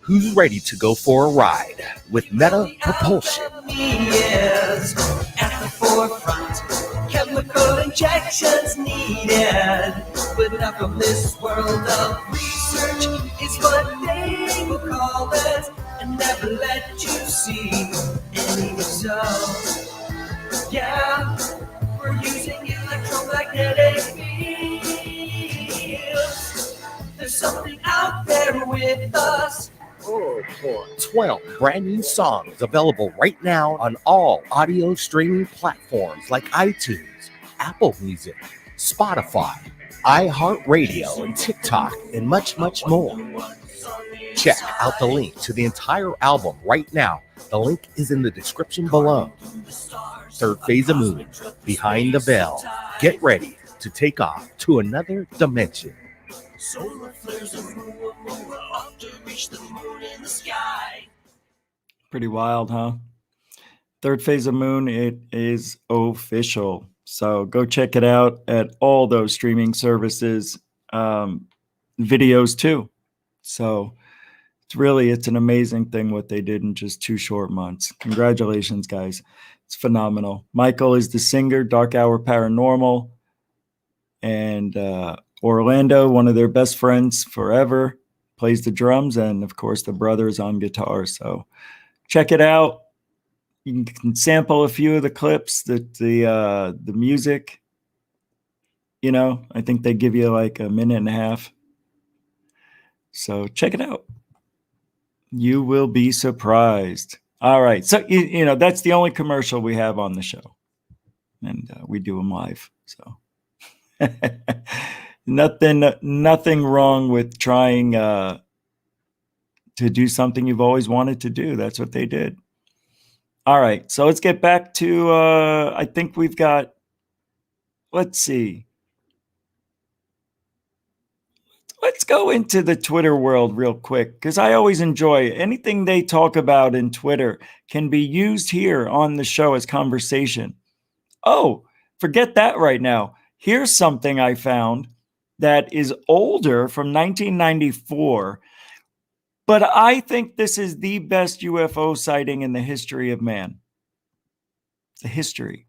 Who's ready to go for a ride with Meta Propulsion? Years at the forefront, chemical injections needed. But enough of this world of research is what they will call it, and never let you see any results. Yeah, we're using electromagnetic fields. There's something out there with us. 12 brand new songs available right now on all audio streaming platforms like iTunes, Apple Music, Spotify, iHeartRadio, and TikTok, and much, much more. Check out the link to the entire album right now. The link is in the description below. Third Phase of Moon, Behind the Veil. Get ready to take off to another dimension. Solar flares of off to reach the moon in the sky. Pretty wild, huh? Third Phase of Moon, it is official. So go check it out at all those streaming services, videos too. So it's an amazing thing what they did in just 2 short months. Congratulations, guys. It's phenomenal. Michael is the singer, Dark Hour Paranormal. And Orlando, one of their best friends forever, plays the drums, and of course the brothers on guitar. So check it out. You can sample a few of the clips, the music. You know, I think they give you like a minute and a half. So check it out. You will be surprised. All right, so you know that's the only commercial we have on the show, and we do them live. So. Nothing wrong with trying to do something you've always wanted to do. That's what they did. All right, so let's get back to I think we've got, let's see. Let's go into the Twitter world real quick, because I always enjoy anything they talk about in Twitter can be used here on the show as conversation. Oh, forget that right now. Here's something I found that is older, from 1994, but I think this is the best UFO sighting in the history of man. The history.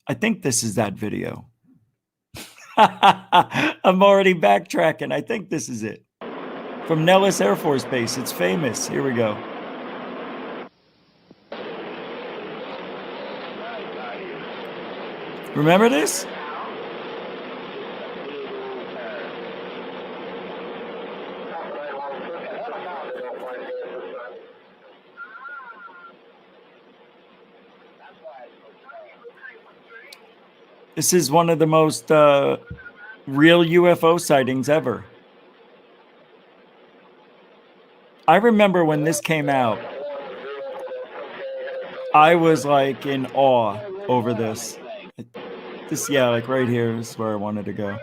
I think this is that video. I'm already backtracking. I think this is it. From Nellis Air Force Base. It's famous. Here we go. Remember this? This is one of the most real UFO sightings ever. I remember when this came out, I was like in awe over this. Yeah, like right here is where I wanted to go.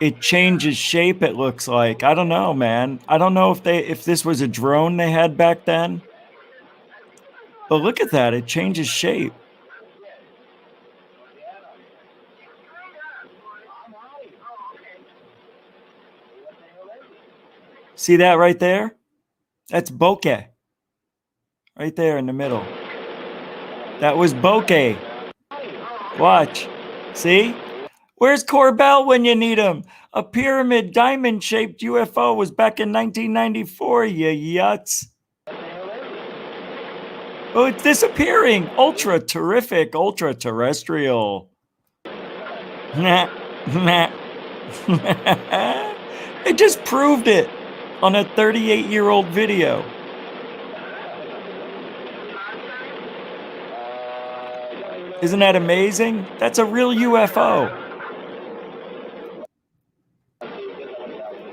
It changes shape, it looks like. I don't know, man. I don't know if this was a drone they had back then. But look at that, it changes shape. See that right there? That's bokeh. Right there in the middle. That was bokeh. Watch. See? Where's Corbell when you need him? A pyramid diamond-shaped UFO was back in 1994, you yuts. Oh, it's disappearing. Ultra terrific, ultra terrestrial. It just proved it on a 38-year-old video. Isn't that amazing? That's a real UFO.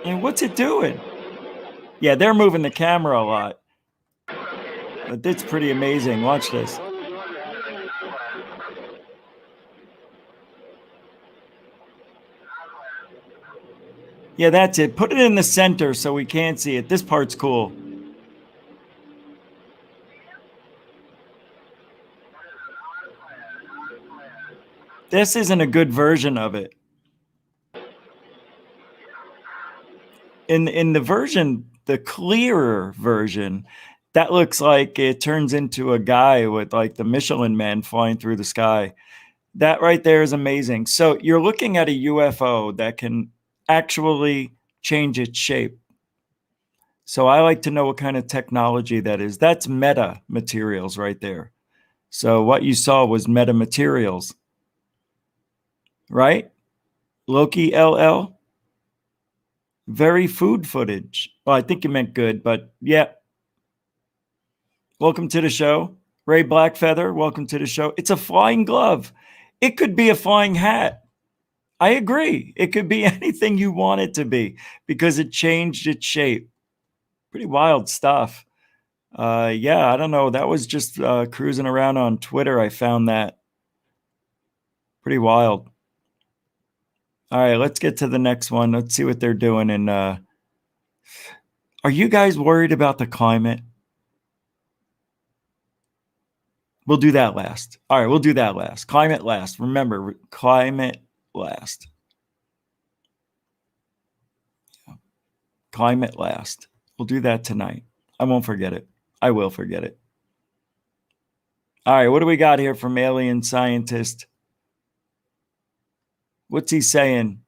And what's it doing? Yeah, they're moving the camera a lot. But it's pretty amazing. Watch this. Yeah, that's it. Put it in the center so we can't see it. This part's cool. This isn't a good version of it. In the version, the clearer version, that looks like it turns into a guy with like the Michelin Man flying through the sky. That right there is amazing. So you're looking at a UFO that can actually change its shape. So I like to know what kind of technology that is. That's meta materials right there. So what you saw was meta materials, right? Loki LL. Very food footage. Well, I think you meant good, but yeah. Welcome to the show. Ray Blackfeather, welcome to the show. It's a flying glove. It could be a flying hat. I agree. It could be anything you want it to be because it changed its shape. Pretty wild stuff. Yeah, I don't know. That was just cruising around on Twitter. I found that pretty wild. All right, let's get to the next one. Let's see what they're doing. And are you guys worried about the climate? We'll do that last. All right, we'll do that last. Climate last. Remember, climate last. Climate last. We'll do that tonight. I won't forget it. I will forget it. All right, what do we got here from Alien Scientist? What's he saying?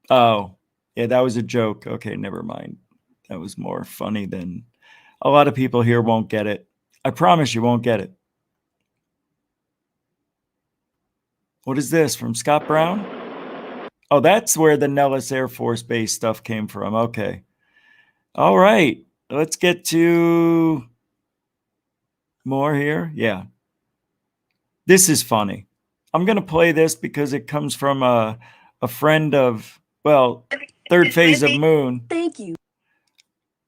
Oh, yeah, that was a joke. Okay, never mind. That was more funny than... A lot of people here won't get it. I promise you won't get it. What is this from Scott Brown? Oh, that's where the Nellis Air Force Base stuff came from. Okay. All right. Let's get to more here. Yeah. This is funny. I'm going to play this because it comes from a friend of, well, Third Phase of Moon. Thank you.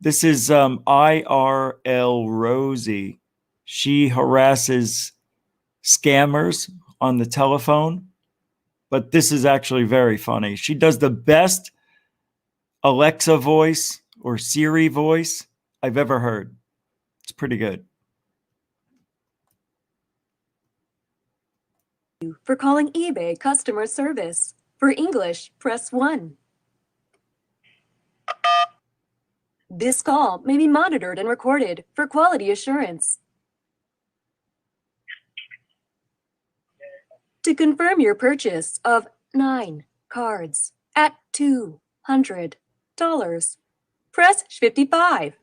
This is IRL Rosie. She harasses scammers on the telephone, but this is actually very funny. She does the best Alexa voice or Siri voice I've ever heard. It's pretty good. For calling eBay customer service. For English, press 1. This call may be monitored and recorded for quality assurance. To confirm your purchase of 9 cards at $200, press 55.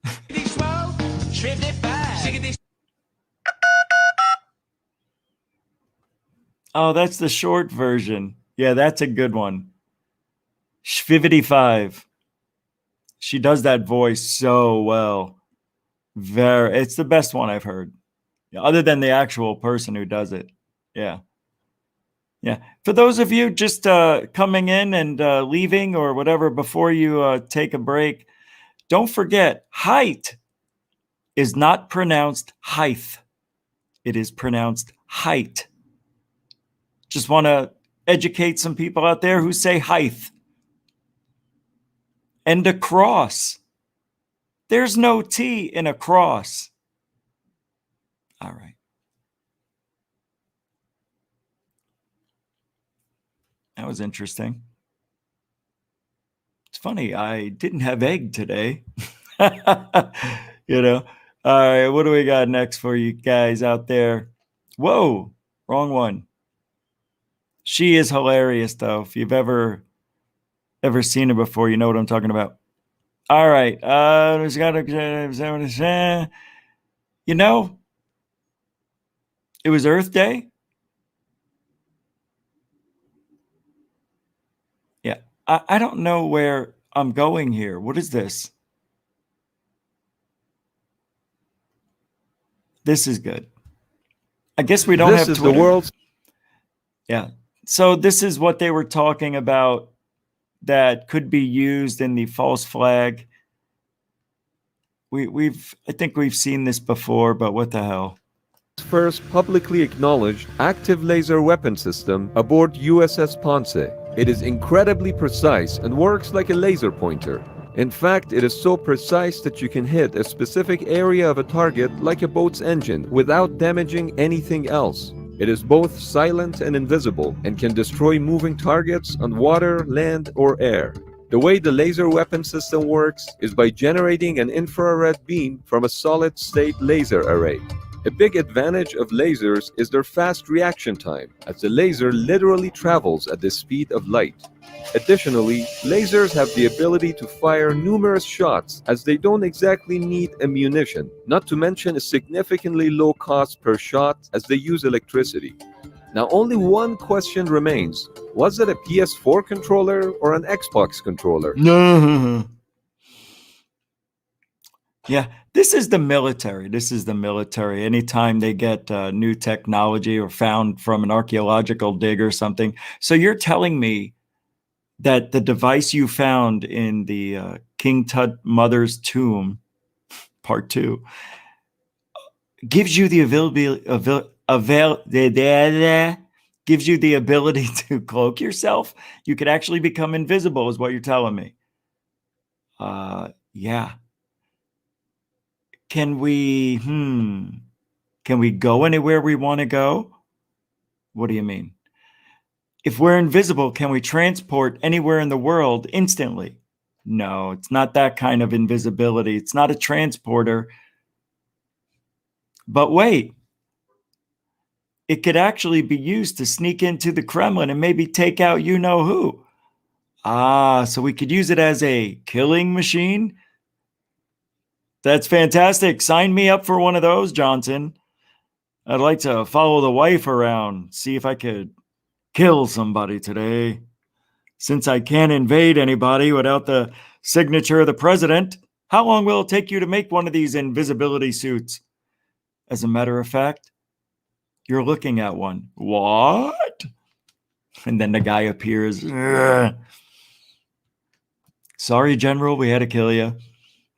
Oh, that's the short version. Yeah, that's a good one. 55. She does that voice so well. It's the best one I've heard. Yeah, other than the actual person who does it. Yeah. Yeah. For those of you just coming in and leaving or whatever before you take a break, don't forget, height is not pronounced height. It is pronounced height. Just want to educate some people out there who say height. And a cross. There's no T in a cross. All right. That was interesting. It's funny, I didn't have egg today. You know. All right, what do we got next for you guys out there? Whoa, wrong one. She is hilarious, though. If you've ever seen her before, you know what I'm talking about. All right. You know, it was Earth Day. Yeah. I don't know where I'm going here. What is this? This is good. I guess we don't have Twitter. This is the world's. Yeah. So this is what they were talking about that could be used in the false flag. I think we've seen this before, but what the hell? First publicly acknowledged active laser weapon system aboard USS Ponce. It is incredibly precise and works like a laser pointer. In fact, it is so precise that you can hit a specific area of a target like a boat's engine without damaging anything else. It is both silent and invisible and can destroy moving targets on water, land, or air. The way the laser weapon system works is by generating an infrared beam from a solid-state laser array. A big advantage of lasers is their fast reaction time, as the laser literally travels at the speed of light. Additionally, lasers have the ability to fire numerous shots, as they don't exactly need ammunition, not to mention a significantly low cost per shot as they use electricity. Now only one question remains. Was it a PS4 controller or an Xbox controller? No. Yeah, this is the military. This is the military. Anytime they get new technology or found from an archaeological dig or something. So you're telling me that the device you found in the King Tut mother's tomb, part 2, gives you the gives you the ability to cloak yourself. You could actually become invisible, is what you're telling me. Yeah. Can we go anywhere we want to go? What do you mean? If we're invisible, can we transport anywhere in the world instantly? No, it's not that kind of invisibility. It's not a transporter. But wait, it could actually be used to sneak into the Kremlin and maybe take out you know who. So we could use it as a killing machine? That's fantastic. Sign me up for one of those, Johnson. I'd like to follow the wife around, see if I could kill somebody today. Since I can't invade anybody without the signature of the president, how long will it take you to make one of these invisibility suits? As a matter of fact, you're looking at one. What? And then the guy appears. Ugh. Sorry, General, we had to kill you.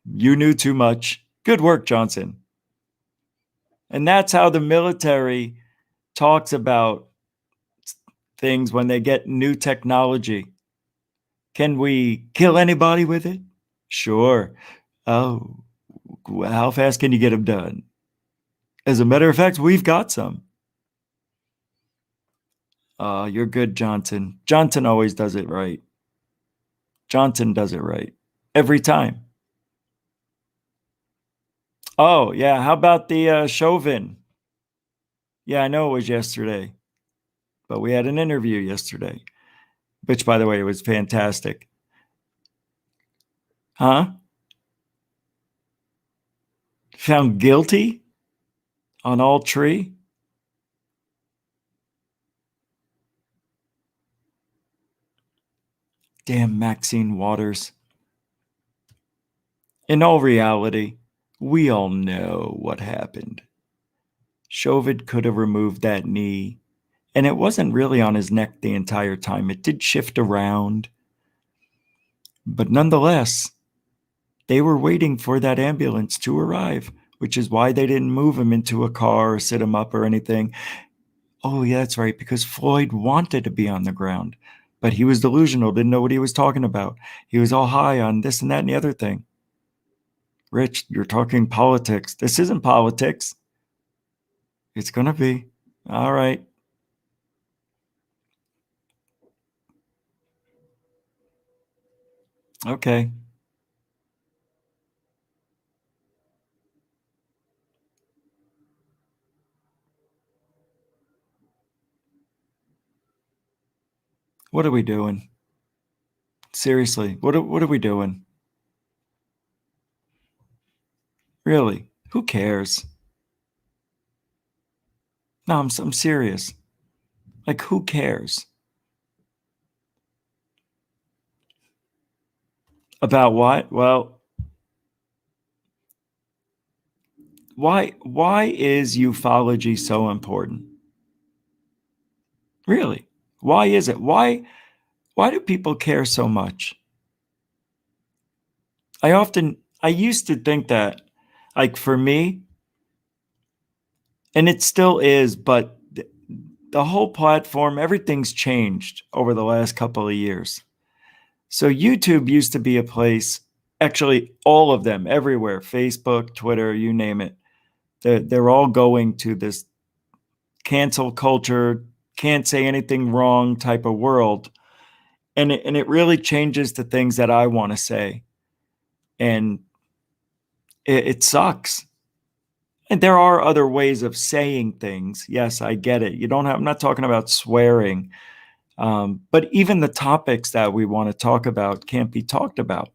You knew too much. Good work, Johnson. And that's how the military talks about things when they get new technology. Can we kill anybody with it? Sure. Oh, how fast can you get them done? As a matter of fact, we've got some. You're good, Johnson. Johnson always does it right. Johnson does it right. Every time. Oh, yeah. How about the Chauvin? Yeah, I know it was yesterday. But we had an interview yesterday. Which, by the way, was fantastic. Huh? Found guilty on all three? Damn Maxine Waters. In all reality, we all know what happened. Chauvin could have removed that knee, and it wasn't really on his neck the entire time. It did shift around. But nonetheless, they were waiting for that ambulance to arrive, which is why they didn't move him into a car or sit him up or anything. Oh, yeah, that's right, because Floyd wanted to be on the ground, but he was delusional, didn't know what he was talking about. He was all high on this and that and the other thing. Rich, you're talking politics. This isn't politics. It's going to be. All right. Okay. What are we doing? Seriously, what are we doing? Really? Who cares? No, I'm serious. Like, who cares? About what? Well, why is ufology so important? Really? Why is it? Why do people care so much? I used to think that, like, for me, and it still is, but the whole platform, everything's changed over the last couple of years. So YouTube used to be a place, actually all of them, everywhere, Facebook, Twitter, you name it. They're all going to this cancel culture, can't say anything wrong type of world. And it really changes the things that I want to say. And it sucks. And there are other ways of saying things. Yes, I get it. I'm not talking about swearing. But even the topics that we want to talk about can't be talked about.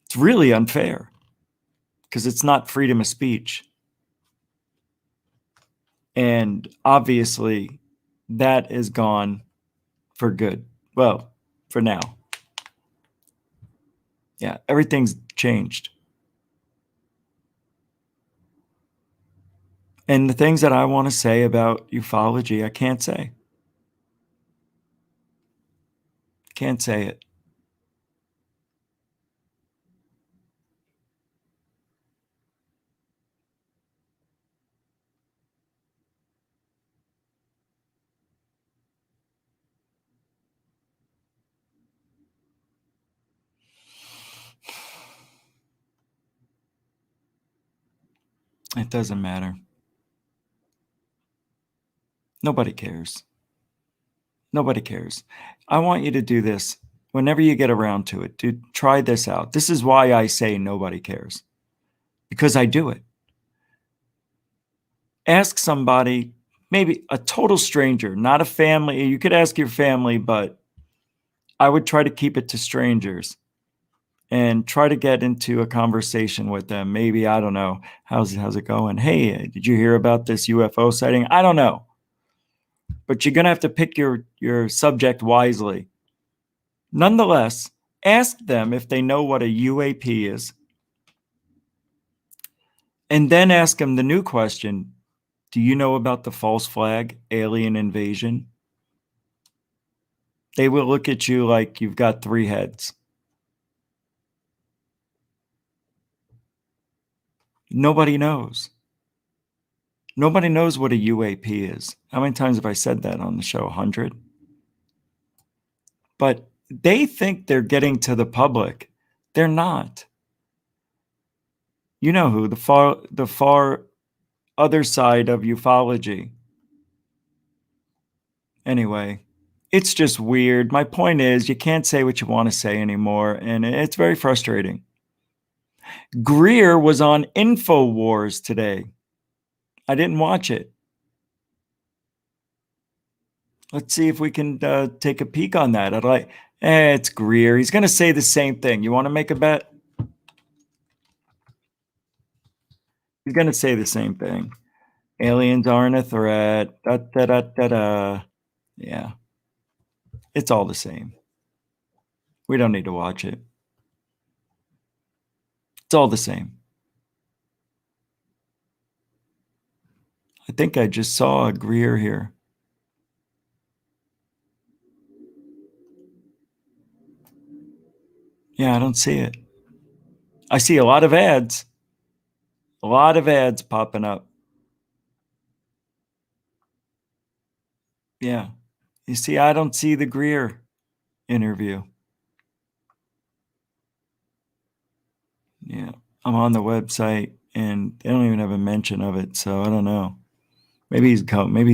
It's really unfair because it's not freedom of speech. And obviously, that is gone for good. Well, for now. Yeah, everything's changed. And the things that I want to say about ufology, I can't say. Can't say it. It doesn't matter. Nobody cares. Nobody cares. I want you to do this whenever you get around to it. Try this out. This is why I say nobody cares. Because I do it. Ask somebody, maybe a total stranger, not a family. You could ask your family, but I would try to keep it to strangers and try to get into a conversation with them. Maybe, I don't know, how's it going? Hey, did you hear about this UFO sighting? I don't know. But you're going to have to pick your subject wisely. Nonetheless, ask them if they know what a UAP is. And then ask them the new question, do you know about the false flag alien invasion? They will look at you like you've got 3 heads. Nobody knows. Nobody knows what a UAP is. How many times have I said that on the show? 100? But they think they're getting to the public. They're not. You know who? The far other side of ufology. Anyway, it's just weird. My point is, you can't say what you want to say anymore, and it's very frustrating. Greer was on InfoWars today. I didn't watch it. Let's see if we can take a peek on that. It's Greer. He's going to say the same thing. You want to make a bet? He's going to say the same thing. Aliens aren't a threat. Da, da, da, da, da. Yeah. It's all the same. We don't need to watch it. It's all the same. I think I just saw a Greer here. Yeah, I don't see it. I see a lot of ads. A lot of ads popping up. Yeah. You see, I don't see the Greer interview. Yeah. I'm on the website and they don't even have a mention of it, so I don't know. Maybe he's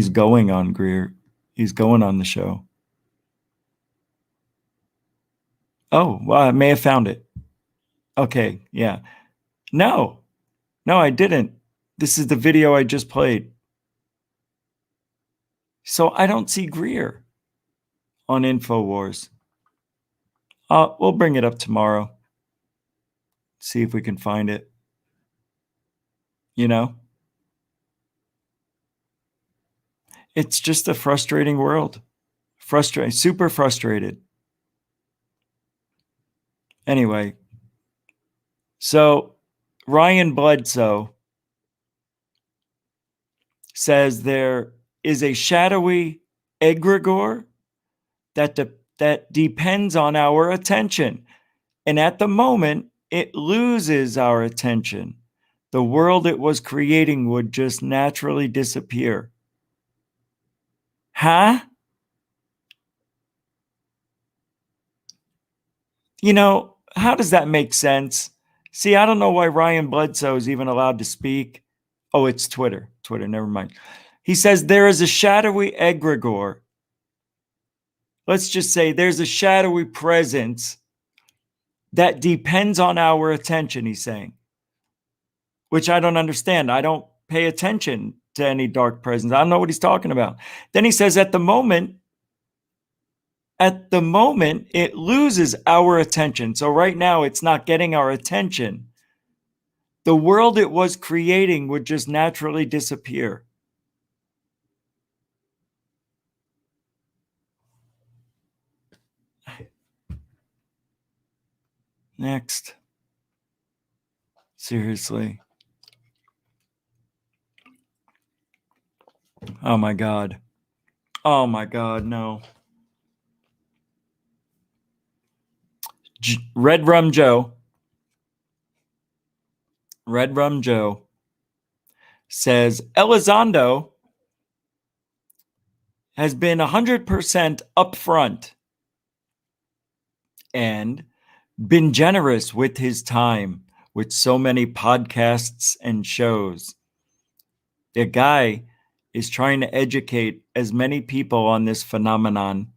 going on Greer. He's going on the show. Oh, well, I may have found it. Okay, yeah. No, I didn't. This is the video I just played. So I don't see Greer on InfoWars. We'll bring it up tomorrow. See if we can find it. You know? It's just a frustrating world. Super frustrated. Anyway, so Ryan Bledsoe says there is a shadowy egregore that depends on our attention. And at the moment, it loses our attention. The world it was creating would just naturally disappear. Huh? You know, how does that make sense? See, I don't know why Ryan Bledsoe is even allowed to speak. Oh, it's Twitter. Twitter, never mind. He says there is a shadowy egregore. Let's just say there's a shadowy presence that depends on our attention, he's saying, which I don't understand. I don't pay attention to any dark presence. I don't know what he's talking about. Then he says at the moment, it loses our attention. So right now, it's not getting our attention. The world it was creating would just naturally disappear. Next. Seriously. Oh my God. Oh my God, no. Red Rum Joe says Elizondo has been 100% upfront and been generous with his time with so many podcasts and shows. The guy is trying to educate as many people on this phenomenon,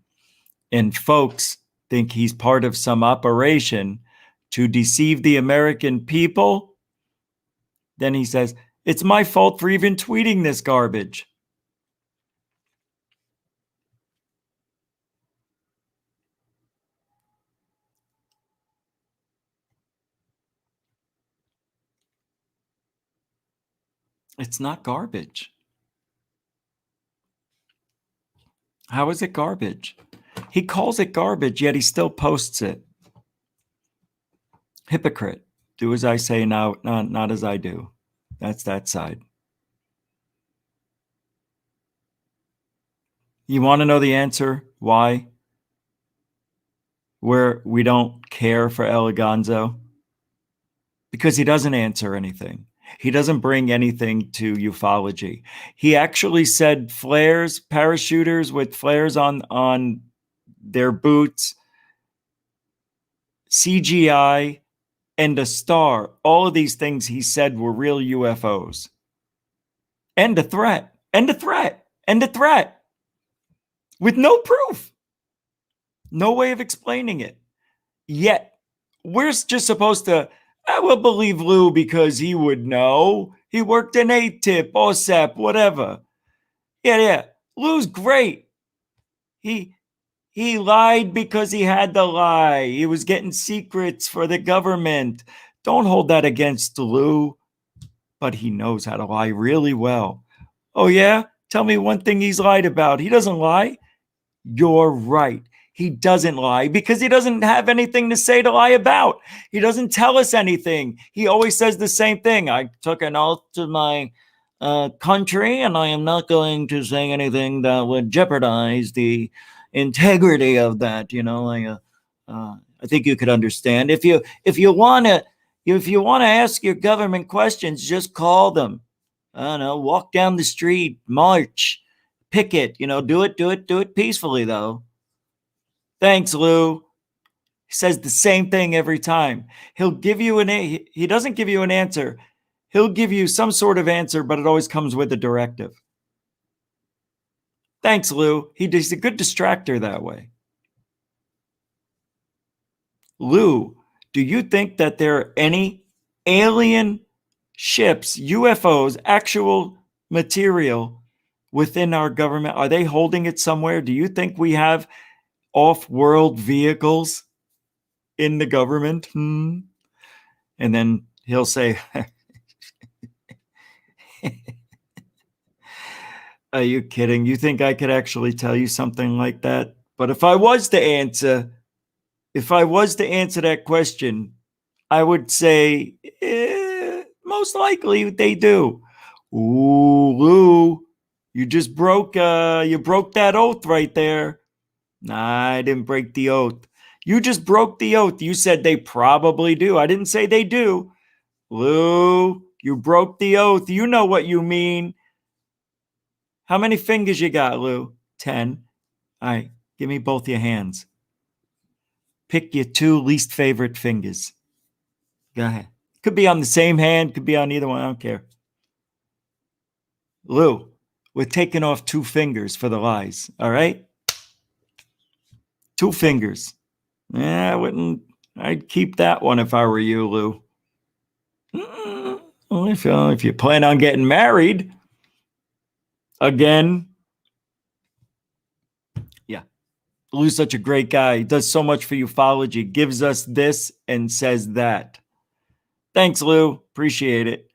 and folks think he's part of some operation to deceive the American people. Then he says, it's my fault for even tweeting this garbage. It's not garbage. How is it garbage? He calls it garbage, yet he still posts it. Hypocrite. Do as I say, now, not as I do. That's that side. You want to know the answer? Why? Where we don't care for Eleganzo? Because he doesn't answer anything. He doesn't bring anything to ufology. He actually said flares, parachuters with flares on their boots, CGI, and a star. All of these things he said were real UFOs. And a threat. And a threat. And a threat. With no proof. No way of explaining it. Yet, we're just supposed to, I will believe Lou because he would know. He worked in ATIP, OSAP, whatever. Yeah. Lou's great. He lied because he had to lie. He was getting secrets for the government. Don't hold that against Lou. But he knows how to lie really well. Oh, yeah? Tell me one thing he's lied about. He doesn't lie. You're right. He doesn't lie because he doesn't have anything to say to lie about. He doesn't tell us anything. He always says the same thing. I took an oath to my country, and I am not going to say anything that would jeopardize the integrity of that. You know, I think you could understand. If you want to ask your government questions, just call them. I don't know, walk down the street, march, picket. You know, do it peacefully though. Thanks, Lou. He says the same thing every time. He doesn't give you an answer. He'll give you some sort of answer, but it always comes with a directive. Thanks, Lou. He's a good distractor that way. Lou, do you think that there are any alien ships, UFOs, actual material within our government? Are they holding it somewhere? Do you think we have off-world vehicles in the government? And then he'll say, are you kidding? You think I could actually tell you something like that? But if I was to answer, if I was to answer that question, I would say most likely they do. Ooh, Lou, you just broke that oath right there. Nah, I didn't break the oath. You just broke the oath. You said they probably do. I didn't say they do. Lou, you broke the oath. You know what you mean. How many fingers you got, Lou? 10. All right, give me both your hands. Pick your 2 least favorite fingers. Go ahead. Could be on the same hand, could be on either one. I don't care. Lou, we're taking off 2 fingers for the lies. All right? 2 fingers. Yeah, I'd keep that one if I were you, Lou. Well, if you plan on getting married again, yeah. Lou's such a great guy. He does so much for ufology, gives us this and says that. Thanks, Lou. Appreciate it.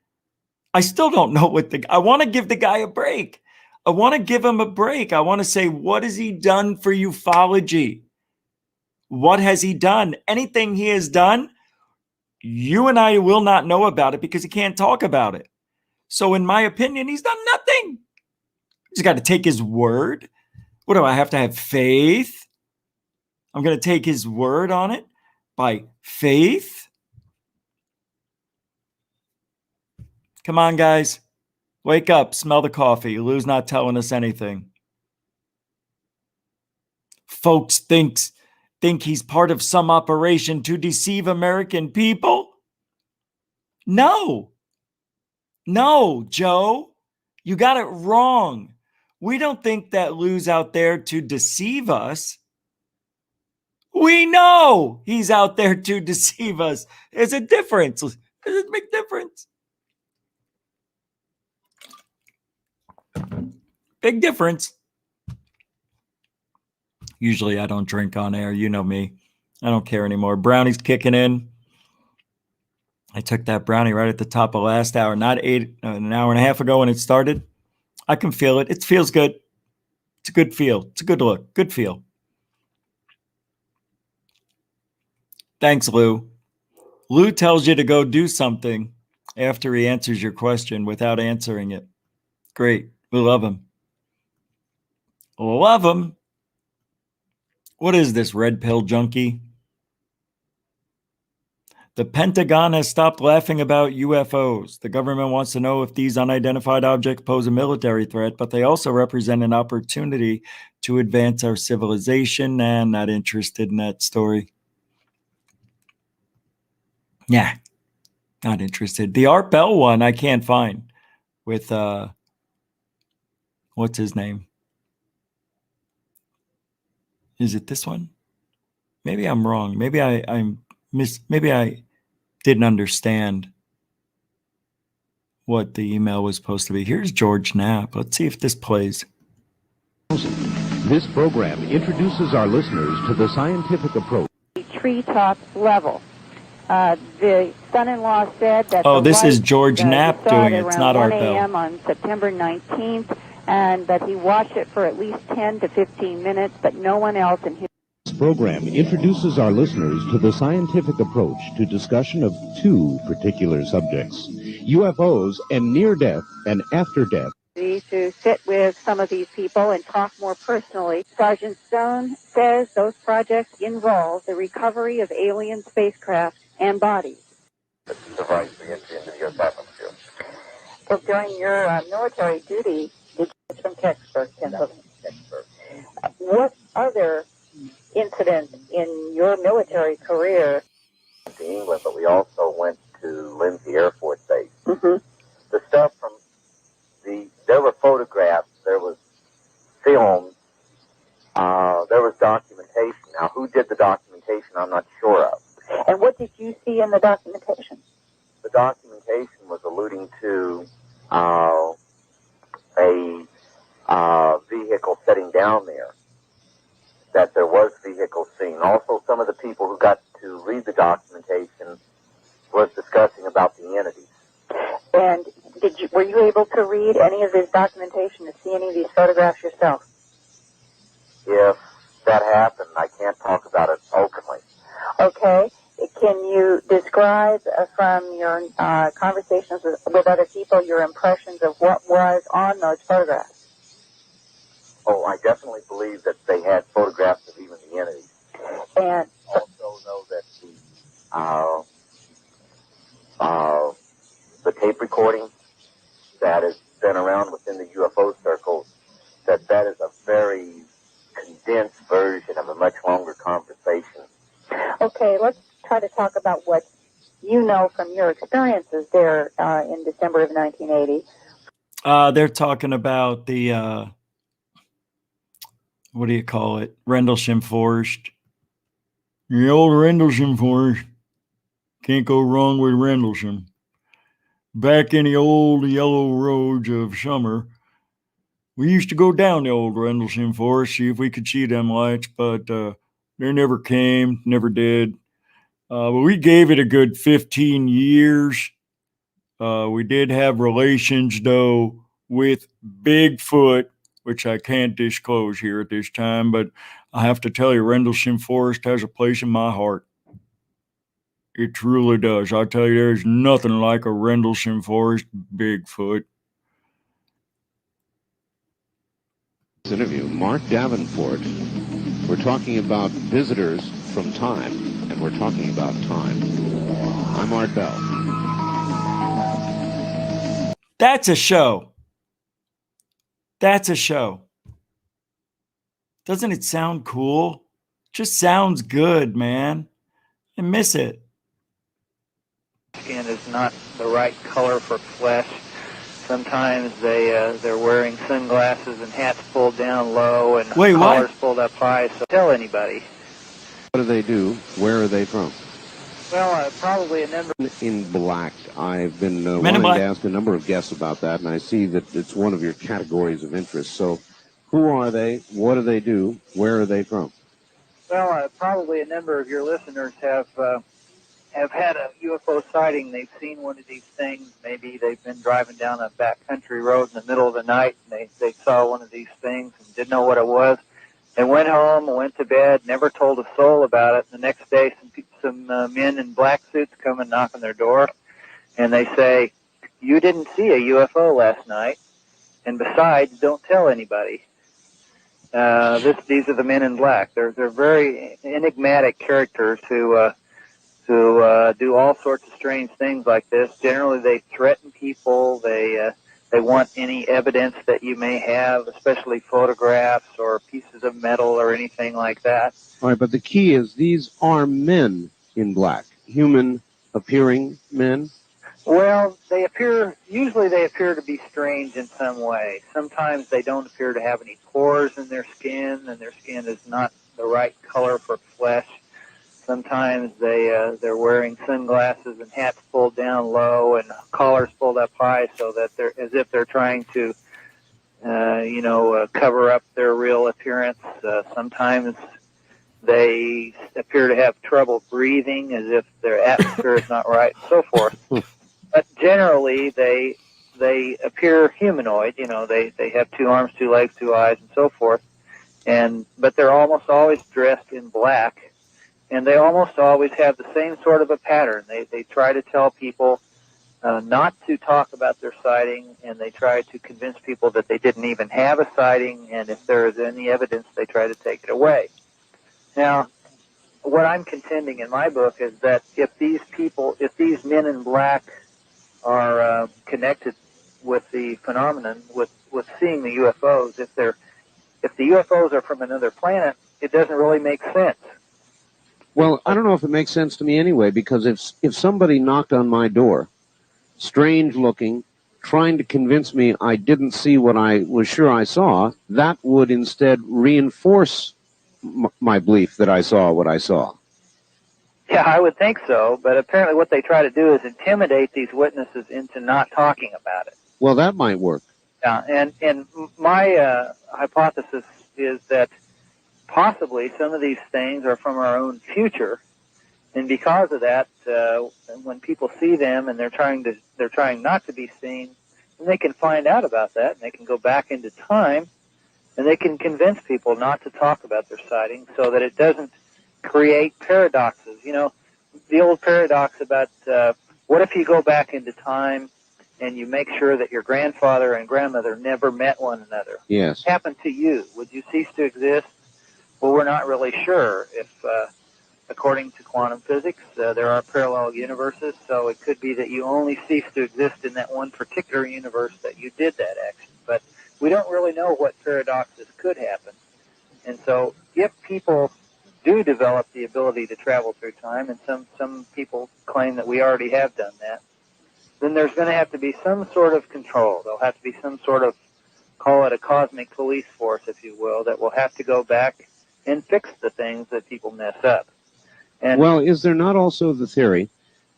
I still don't know I want to give the guy a break. I want to give him a break. I want to say, what has he done for ufology? What has he done? Anything he has done, you and I will not know about it because he can't talk about it. So in my opinion, he's done nothing. He's got to take his word. What do I have to have faith? I'm going to take his word on it by faith. Come on, guys. Wake up. Smell the coffee. Lou's not telling us anything. Folks think he's part of some operation to deceive American people? No, Joe. You got it wrong. We don't think that Lou's out there to deceive us. We know he's out there to deceive us. There's a difference. There's a big difference. Big difference. Usually I don't drink on air. You know me. I don't care anymore. Brownie's kicking in. I took that brownie right at the top of last hour, not an hour and a half ago when it started. I can feel it. It feels good. It's a good feel. It's a good look. Good feel. Thanks, Lou. Lou tells you to go do something after he answers your question without answering it. Great. We love him. Love him. What is this, red pill junkie? The Pentagon has stopped laughing about UFOs. The government wants to know if these unidentified objects pose a military threat, but they also represent an opportunity to advance our civilization. And not interested in that story. Yeah, not interested. The Art Bell one I can't find with, what's his name? Is it this one? Maybe I'm wrong. Maybe maybe I didn't understand what the email was supposed to be. Here's George Knapp. Let's see if this plays. This program introduces our listeners to the scientific approach. Treetop level. The son-in-law said that this is George Knapp doing it. It's not Art Bell. 1 a.m. on September 19th, and that he watched it for at least 10 to 15 minutes, but no one else in his... This program introduces our listeners to the scientific approach to discussion of 2 particular subjects, UFOs and near-death and after-death. To sit with some of these people and talk more personally. Sergeant Stone says those projects involve the recovery of alien spacecraft and bodies. Device for entry into the Earth's atmosphere. So during your military duty, it's from Kecksburg, Pennsylvania. What other incident in your military career? To England, but we also went to Lindsay Air Force Base. Mm-hmm. The stuff from there were photographs, there was film, there was documentation. Now, who did the documentation, I'm not sure of. And what did you see in the documentation? The documentation was alluding to a vehicle sitting down there, that there was vehicles seen. Also, some of the people who got to read the documentation was discussing about the entities. And were you able to read any of this documentation, to see any of these photographs yourself? If that happened, I can't talk about it openly. Okay. Can you describe from your conversations with other people your impressions of what was on those photographs? Oh, I definitely believe that they had photographs of even the entities. And also know that the tape recording that has been around within the UFO circles, that is a very condensed version of a much longer conversation. okay, let's try to talk about what you know from your experiences there in December of 1980. They're talking about the what do you call it? Rendlesham Forest. The old Rendlesham Forest. Can't go wrong with Rendlesham. Back in the old yellow roads of summer, we used to go down the old Rendlesham Forest, see if we could see them lights, but they never came, never did. But we gave it a good 15 years. We did have relations, though, with Bigfoot, which I can't disclose here at this time, but I have to tell you, Rendlesham Forest has a place in my heart. It truly does. I tell you, there's nothing like a Rendlesham Forest Bigfoot. This interview, Mark Davenport. We're talking about visitors from time, and we're talking about time. I'm Art Bell. That's a show. That's a show. Doesn't it sound cool? Just sounds good, man. I miss it. Skin is not the right color for flesh. Sometimes they're wearing sunglasses and hats pulled down low and collars pulled up high. So tell anybody. What do they do? Where are they from? Well, probably a number. In Black. I've been wanting to ask a number of guests about that, and I see that it's one of your categories of interest. So, who are they? What do they do? Where are they from? Well, probably a number of your listeners have had a UFO sighting. They've seen one of these things. Maybe they've been driving down a backcountry road in the middle of the night, and they saw one of these things and didn't know what it was. They went home, went to bed, never told a soul about it. The next day, some men in black suits come and knock on their door, and they say, "You didn't see a UFO last night, and besides, don't tell anybody." These are the men in black. They're very enigmatic characters who do all sorts of strange things like this. Generally, they threaten people. They want any evidence that you may have, especially photographs or pieces of metal or anything like that. All right, but the key is these are men in black, human-appearing men. Well, usually they appear to be strange in some way. Sometimes they don't appear to have any pores in their skin, and their skin is not the right color for flesh. Sometimes they're wearing sunglasses and hats pulled down low and collars pulled up high, so that they're as if they're trying to, cover up their real appearance. Sometimes they appear to have trouble breathing, as if their atmosphere is not right, and so forth. But generally, they appear humanoid. They have 2 arms, 2 legs, 2 eyes, and so forth. But they're almost always dressed in black. And they almost always have the same sort of a pattern. They try to tell people not to talk about their sighting, and they try to convince people that they didn't even have a sighting, and if there is any evidence, they try to take it away. Now, what I'm contending in my book is that if these men in black are connected with the phenomenon, with seeing the UFOs, if the UFOs are from another planet, it doesn't really make sense. Well, I don't know if it makes sense to me anyway, because if somebody knocked on my door, strange looking, trying to convince me I didn't see what I was sure I saw, that would instead reinforce my belief that I saw what I saw. Yeah, I would think so, but apparently what they try to do is intimidate these witnesses into not talking about it. Well, that might work. Yeah, and my hypothesis is that possibly some of these things are from our own future, and because of that, when people see them and they're trying not to be seen, then they can find out about that, and they can go back into time, and they can convince people not to talk about their sightings, so that it doesn't create paradoxes. You know, the old paradox about what if you go back into time and you make sure that your grandfather and grandmother never met one another? Yes. Happened to you. Would you cease to exist? Well, we're not really sure. If, according to quantum physics, there are parallel universes, so it could be that you only cease to exist in that one particular universe that you did that action. But we don't really know what paradoxes could happen. And so if people do develop the ability to travel through time, and some people claim that we already have done that, then there's going to have to be some sort of control. There'll have to be some sort of, call it a cosmic police force, if you will, that will have to go back and fix the things that people mess up. And well, is there not also the theory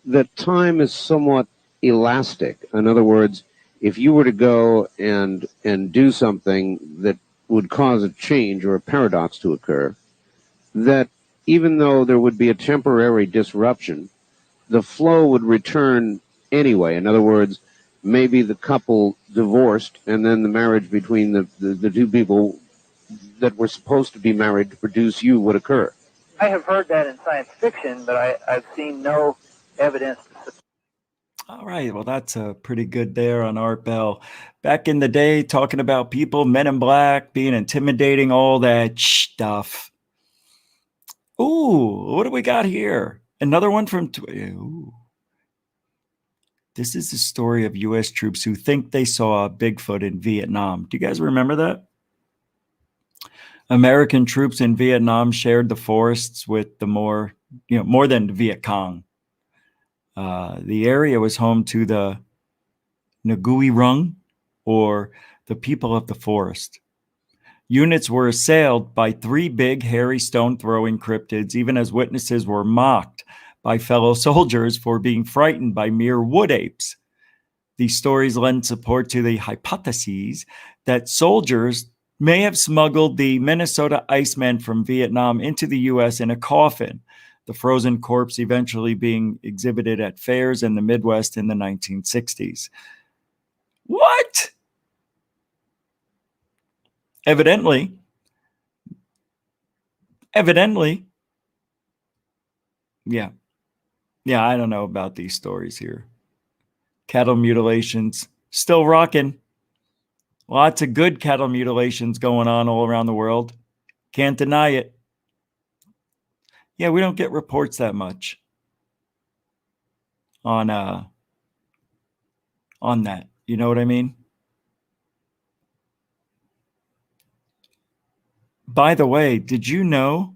that time is somewhat elastic? In other words, if you were to go and do something that would cause a change or a paradox to occur, that even though there would be a temporary disruption, the flow would return anyway. In other words, maybe the couple divorced and then the marriage between the two people that were supposed to be married to produce you would occur. I have heard that in science fiction, but I've seen no evidence to support. All right. Well, that's pretty good there on Art Bell. Back in the day, talking about people, men in black, being intimidating, all that stuff. Ooh, what do we got here? Another one from... Ooh. This is the story of U.S. troops who think they saw Bigfoot in Vietnam. Do you guys remember that? American troops in Vietnam shared the forests with the more than the Viet Cong. The area was home to the Ngui Rung, or the people of the forest. Units were assailed by 3 big, hairy, stone-throwing cryptids, even as witnesses were mocked by fellow soldiers for being frightened by mere wood apes. These stories lend support to the hypotheses that soldiers may have smuggled the Minnesota Iceman from Vietnam into the U.S. in a coffin, the frozen corpse eventually being exhibited at fairs in the Midwest in the 1960s. What? Evidently, yeah, I don't know about these stories here. Cattle mutilations, still rocking. Lots of good cattle mutilations going on all around the world. Can't deny it. Yeah, we don't get reports that much on that. You know what I mean? By the way, did you know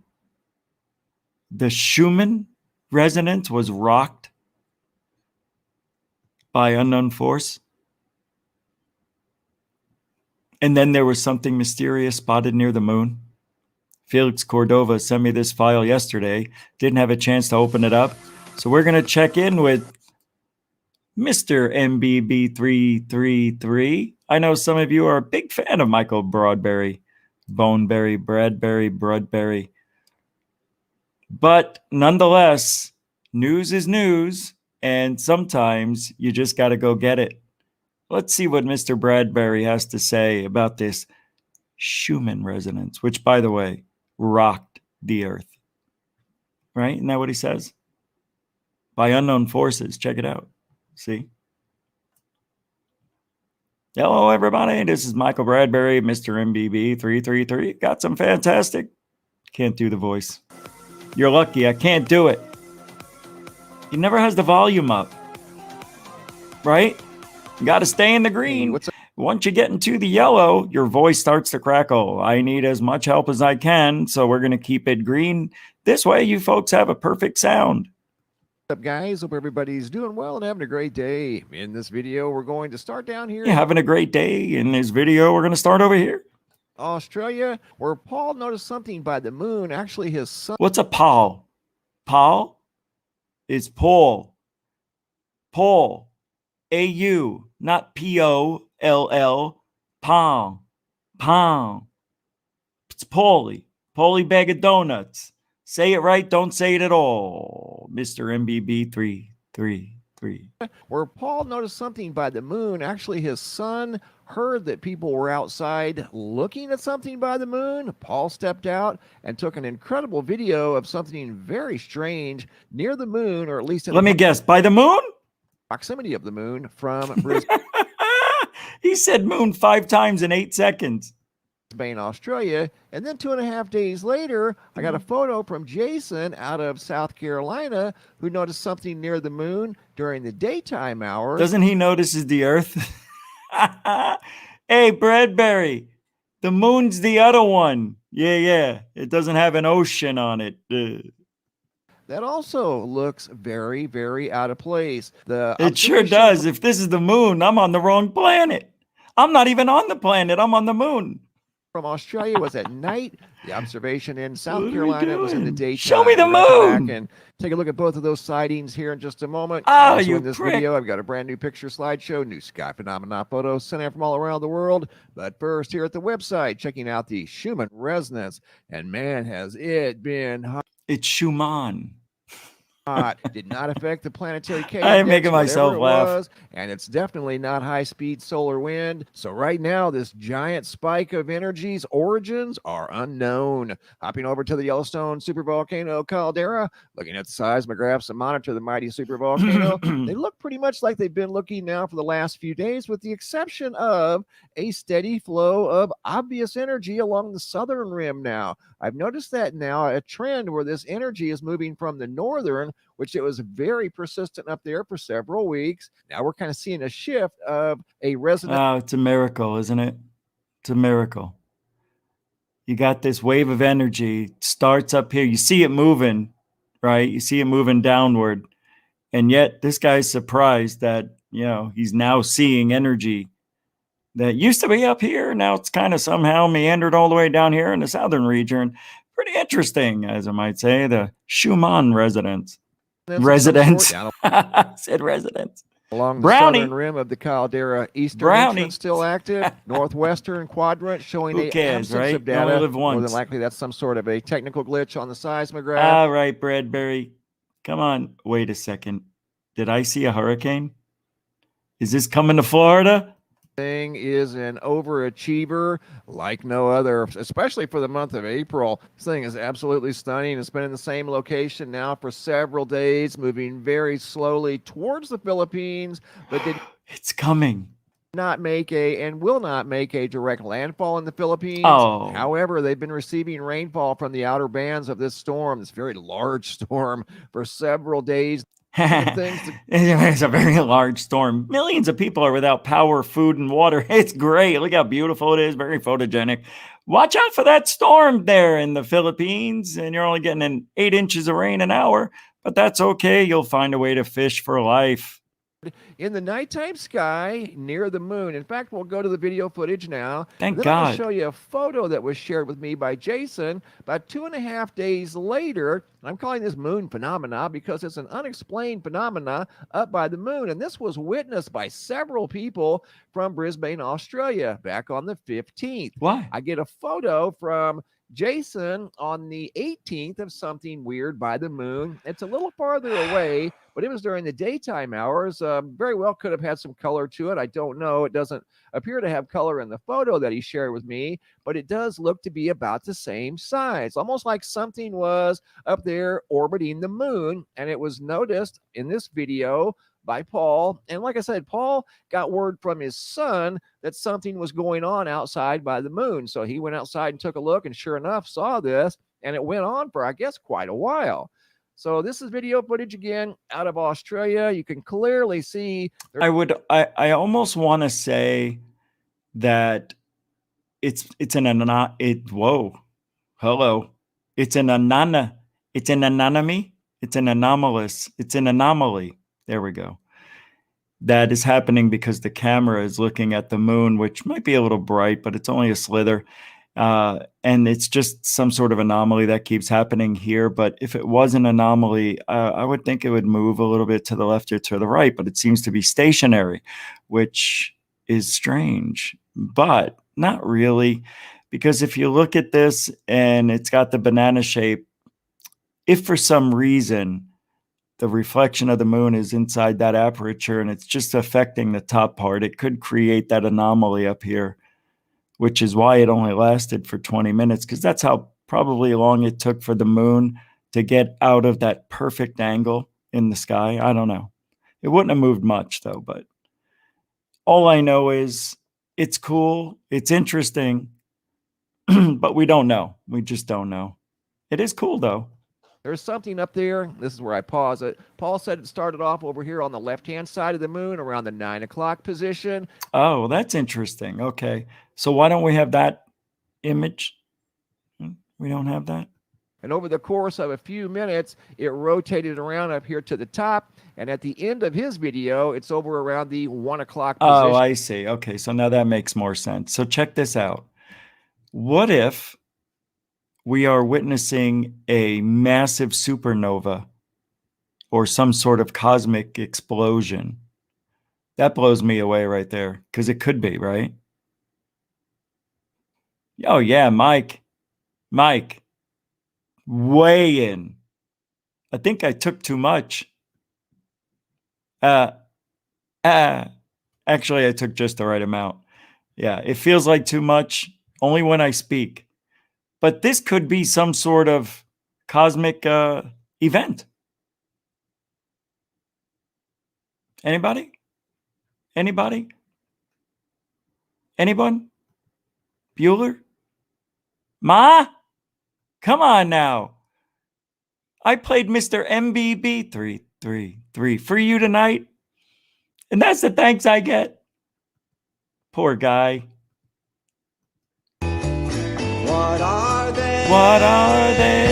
the Schumann resonance was rocked by unknown force? And then there was something mysterious spotted near the moon. Felix Cordova sent me this file yesterday. Didn't have a chance to open it up. So we're going to check in with Mr. MBB333. I know some of you are a big fan of Michael Broadberry. Boneberry, Bradbury, Broadberry. But nonetheless, news is news, and sometimes you just got to go get it. Let's see what Mr. Bradbury has to say about this Schumann resonance, which, by the way, rocked the earth. Right? Isn't that what he says? By unknown forces. Check it out. See? Hello, everybody. This is Michael Bradbury, Mr. MBB333. Got some fantastic. Can't do the voice. You're lucky. I can't do it. He never has the volume up. Right? You got to stay in the green. Once you get into the yellow, your voice starts to crackle. I need as much help as I can, so we're going to keep it green. This way, you folks have a perfect sound. What's up, guys? Hope everybody's doing well and having a great day. In this video, we're going to start down here. Yeah, having a great day. In this video, we're going to start over here. Australia, where Paul noticed something by the moon. Actually, his son. What's a Paul? Paul is Paul. Paul. A-U, not P-O-L-L. Pong. Pong. It's Paulie. Paulie bag of donuts. Say it right, don't say it at all. Mr. MBB333. 3. Where Paul noticed something by the moon. Actually, his son heard that people were outside looking at something by the moon. Paul stepped out and took an incredible video of something very strange near the moon, or at least in Let me guess, by the moon? proximity of the moon from Brisbane. He said moon 5 times in 8 seconds. Brisbane, Australia. And then 2.5 days later, I got a photo from Jason out of South Carolina who noticed something near the moon during the daytime hours. Doesn't he notice is the Earth? Hey, Bradbury, the moon's the other one. Yeah. It doesn't have an ocean on it. That also looks very, very out of place. It sure does. If this is the moon, I'm on the wrong planet. I'm not even on the planet. I'm on the moon. From Australia was at night. The observation in South Carolina was in the daytime. Show me the We're gonna come moon. back and take a look at both of those sightings here in just a moment. Oh, Also you in this prick. video, I've got a brand new picture slideshow, new sky phenomena photos sent in from all around the world. But first, here at the website, checking out the Schumann resonance. And man, has it been hot. It's Schumann. Did not affect the planetary K. I am index, making myself whatever it laugh. was, and it's definitely not high-speed solar wind. So right now, this giant spike of energy's origins are unknown. Hopping over to the Yellowstone supervolcano caldera, looking at the seismographs that monitor the mighty supervolcano, they look pretty much like they've been looking now for the last few days, with the exception of a steady flow of obvious energy along the southern rim now. I've noticed that now, a trend where this energy is moving from the northern, which it was very persistent up there for several weeks. Now we're kind of seeing a shift of a resonant. Oh, it's a miracle, isn't it? It's a miracle. You got this wave of energy, starts up here. You see it moving, right? You see it moving downward. And yet this guy's surprised that, he's now seeing energy that used to be up here. Now it's kind of somehow meandered all the way down here in the southern region. Pretty interesting, as I might say, the Schumann residence. Residence. Said residence. Along the Brownie. southern rim of the caldera, eastern Brownie. entrance still active, northwestern quadrant showing Who a cares, absence right? of You only data. live More once. than likely, that's some sort of a technical glitch on the seismograph. All right, Bradbury. Come on. Wait a second. Did I see a hurricane? Is this coming to Florida? Thing is an overachiever like no other, especially for the month of April. This thing is absolutely stunning. It's been in the same location now for several days, moving very slowly towards the Philippines, but did It's coming. not make and will not make a direct landfall in the Philippines. Oh. However, they've been receiving rainfall from the outer bands of this storm, this very large storm, for several days. It's a very large storm. Millions of people are without power, food, and water. It's great. Look how beautiful it is. Very photogenic. Watch out for that storm there in the Philippines. And you're only getting 8 inches of rain an hour, but that's okay. You'll find a way to fish for life. In the nighttime sky near the moon. In fact, we'll go to the video footage now. Thank then I'm going God. to show you a photo that was shared with me by Jason about 2.5 days later. I'm calling this moon phenomena because it's an unexplained phenomena up by the moon. And this was witnessed by several people from Brisbane, Australia, back on the 15th. Why? I get a photo from Jason on the 18th of something weird by the moon. It's a little farther away, but it was during the daytime hours. Very well could have had some color to it. I don't know. It doesn't appear to have color in the photo that he shared with me, but it does look to be about the same size, almost like something was up there orbiting the moon. And it was noticed in this video by Paul. And like I said, Paul got word from his son that something was going on outside by the moon. So he went outside and took a look, and sure enough, saw this. And it went on for, I guess, quite a while. So this is video footage again out of Australia. You can clearly see. I almost want to say that it's an anomaly. There we go. That is happening because the camera is looking at the moon, which might be a little bright, but it's only a slither. And it's just some sort of anomaly that keeps happening here. But if it was an anomaly, I would think it would move a little bit to the left or to the right, but it seems to be stationary, which is strange, but not really. Because if you look at this and it's got the banana shape, if for some reason the reflection of the moon is inside that aperture and it's just affecting the top part. It could create that anomaly up here, which is why it only lasted for 20 minutes, because that's how probably long it took for the moon to get out of that perfect angle in the sky. I don't know. It wouldn't have moved much though, but all I know is it's cool. It's interesting, but we don't know. We just don't know. It is cool though. There's something up there. This is where I pause it. Paul said it started off over here on the left-hand side of the moon around the 9 o'clock position. Oh, that's interesting. Okay. So why don't we have that image? We don't have that. And over the course of a few minutes, it rotated around up here to the top. And at the end of his video, it's over around the 1 o'clock position. Oh, I see. Okay. So now that makes more sense. So check this out. What if we are witnessing a massive supernova or some sort of cosmic explosion? That blows me away right there, because it could be, right? Oh, yeah, Mike, weigh in. I think I took too much. Actually, I took just the right amount. Yeah, it feels like too much only when I speak. But this could be some sort of cosmic event. Anybody? Anybody? Anyone? Bueller? Ma? Come on now. I played Mr. MBB 333 for you tonight. And that's the thanks I get. Poor guy. What are they? What are they?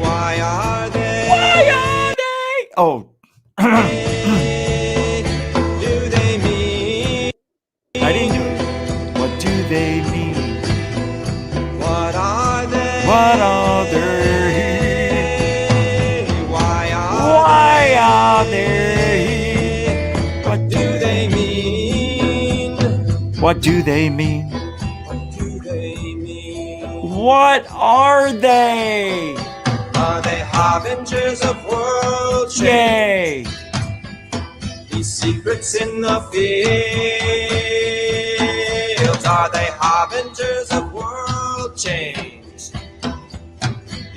Why are they? Why are they? Oh. Do they mean? I didn't do it. What do they mean? What are they? What are they? Why are they? What do they mean? What do they mean? What do they mean? What are they? Are they harbingers of world Yay! change? These secrets in the fields, are they harbingers of world change?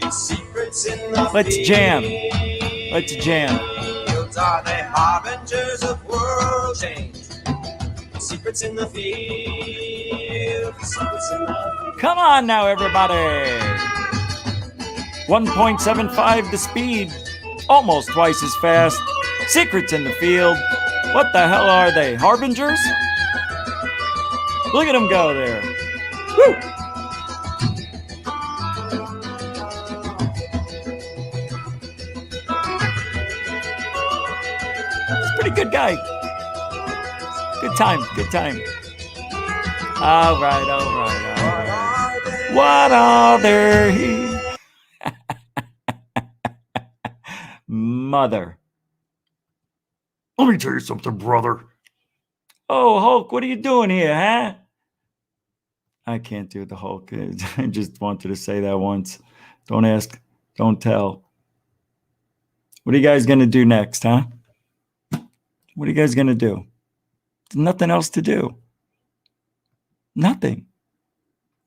These secrets in the Let's jam. Let's jam. fields, are they harbingers of world change? Secrets in the field, secrets in the field. Come on now, everybody. 1.75 the speed. Almost twice as fast. Secrets in the field. What the hell are they? Harbingers? Look at them go there. Woo! He's a pretty good guy. Good time, good time. All right, all right, all right. What are they? Mother. Let me tell you something, brother. Oh, Hulk, what are you doing here, huh? I can't do the Hulk. I just wanted to say that once. Don't ask, don't tell. What are you guys going to do next, huh? What are you guys going to do? There's nothing else to do. Nothing.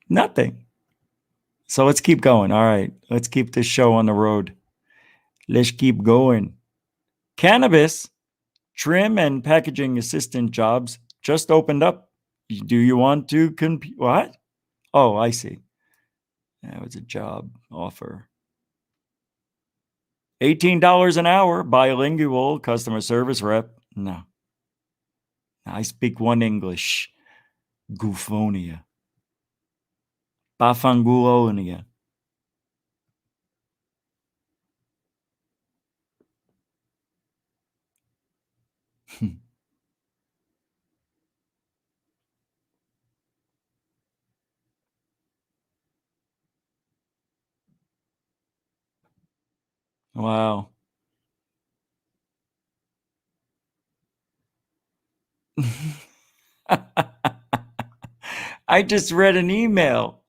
Nothing. So let's keep going. All right. Let's keep this show on the road. Let's keep going. Cannabis, trim and packaging assistant jobs just opened up. Do you want to compete? What? Oh, I see. That was a job offer. $18 an hour, bilingual customer service rep. No. I speak one English. Gufonia. Bafangulonia. Wow. I just read an email.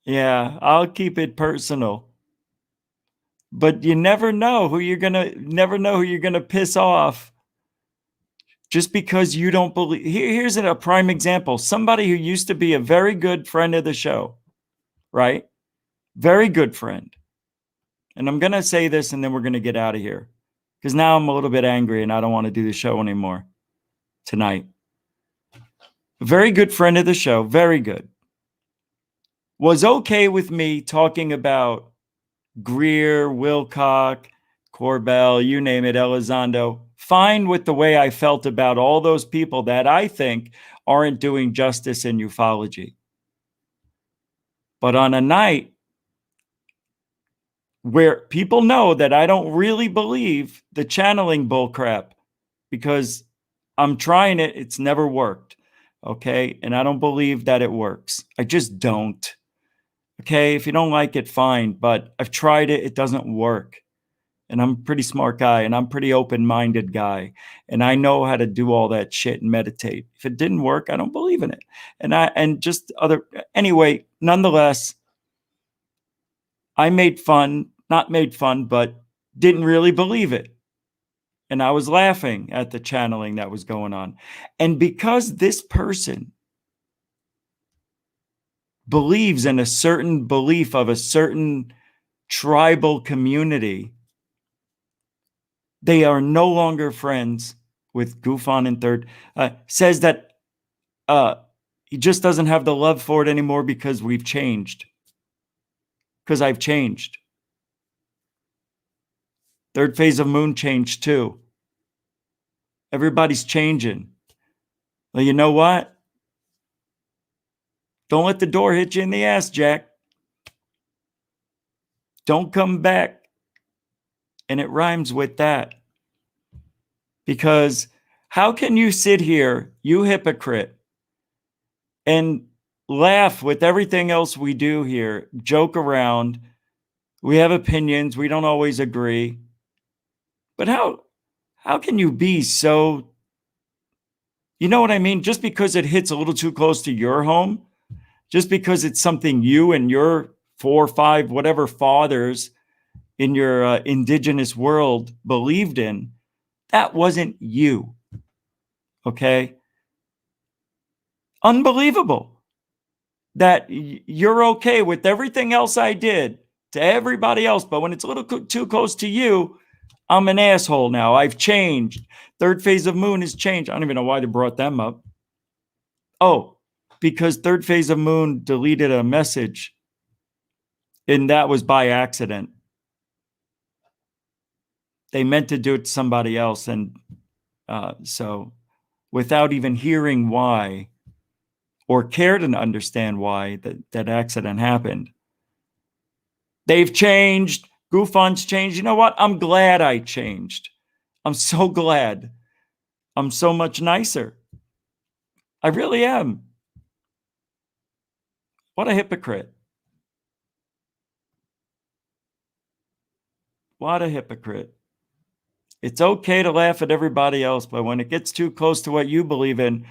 Yeah, I'll keep it personal. But you never know who you're gonna piss off just because you don't believe. Here's a prime example. Somebody who used to be a very good friend of the show, right? Very good friend. And I'm gonna say this and then we're gonna get out of here. Because now I'm a little bit angry and I don't want to do the show anymore tonight. A very good friend of the show, very good. Was okay with me talking about Greer, Wilcock, Corbell, you name it, Elizondo. Fine with the way I felt about all those people that I think aren't doing justice in ufology. But on a night where people know that I don't really believe the channeling bullcrap because I'm trying it, it's never worked. Okay. And I don't believe that it works. I just don't. Okay. If you don't like it, fine. But I've tried it. It doesn't work. And I'm a pretty smart guy and I'm a pretty open-minded guy. And I know how to do all that shit and meditate. If it didn't work, I don't believe in it. Anyway, nonetheless, I not made fun, but didn't really believe it. And I was laughing at the channeling that was going on. And because this person believes in a certain belief of a certain tribal community, they are no longer friends with GUFON and Third. Says that he just doesn't have the love for it anymore because we've changed. Because I've changed. Third phase of moon changed too. Everybody's changing. Well, you know what? Don't let the door hit you in the ass, Jack. Don't come back. And it rhymes with that. Because how can you sit here, you hypocrite, and laugh with everything else we do here, joke around, we have opinions, we don't always agree. But how can you be so, you know what I mean? Just because it hits a little too close to your home, just because it's something you and your 4 or 5, whatever fathers in your indigenous world believed in, that wasn't you. Okay? Unbelievable that you're okay with everything else I did to everybody else, but when it's a little too close to you, I'm an asshole now. I've changed. Third phase of moon has changed. I don't even know why they brought them up. Oh, because third phase of moon deleted a message, and that was by accident. They meant to do it to somebody else, and so without even hearing why or care to understand why that accident happened. They've changed. GUFON's changed. You know what? I'm glad I changed. I'm so glad. I'm so much nicer. I really am. What a hypocrite. What a hypocrite. It's okay to laugh at everybody else, but when it gets too close to what you believe in,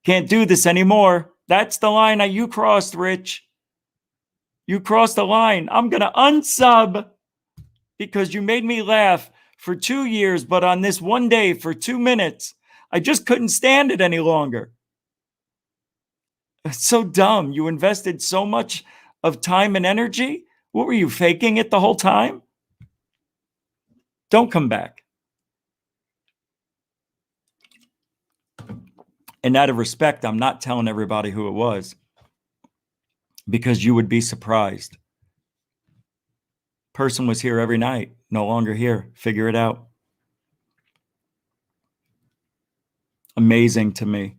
can't do this anymore. That's the line that you crossed, Rich. You crossed the line. I'm going to unsub because you made me laugh for 2 years, but on this one day for 2 minutes, I just couldn't stand it any longer. It's so dumb. You invested so much of time and energy. What were you, faking it the whole time? Don't come back. And out of respect, I'm not telling everybody who it was because you would be surprised. Person was here every night, no longer here. Figure it out. Amazing to me.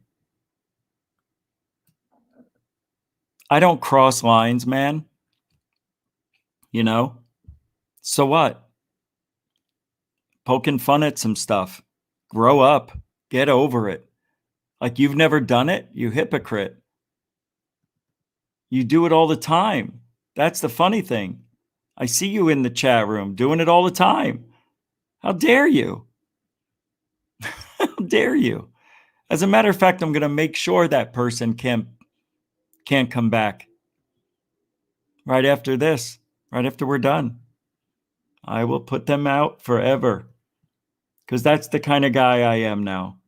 I don't cross lines, man. You know? So what? Poking fun at some stuff. Grow up. Get over it. Like you've never done it, you hypocrite. You do it all the time. That's the funny thing. I see you in the chat room doing it all the time. How dare you? How dare you? As a matter of fact, I'm going to make sure that person can't come back right after this, right after we're done. I will put them out forever. Because that's the kind of guy I am now.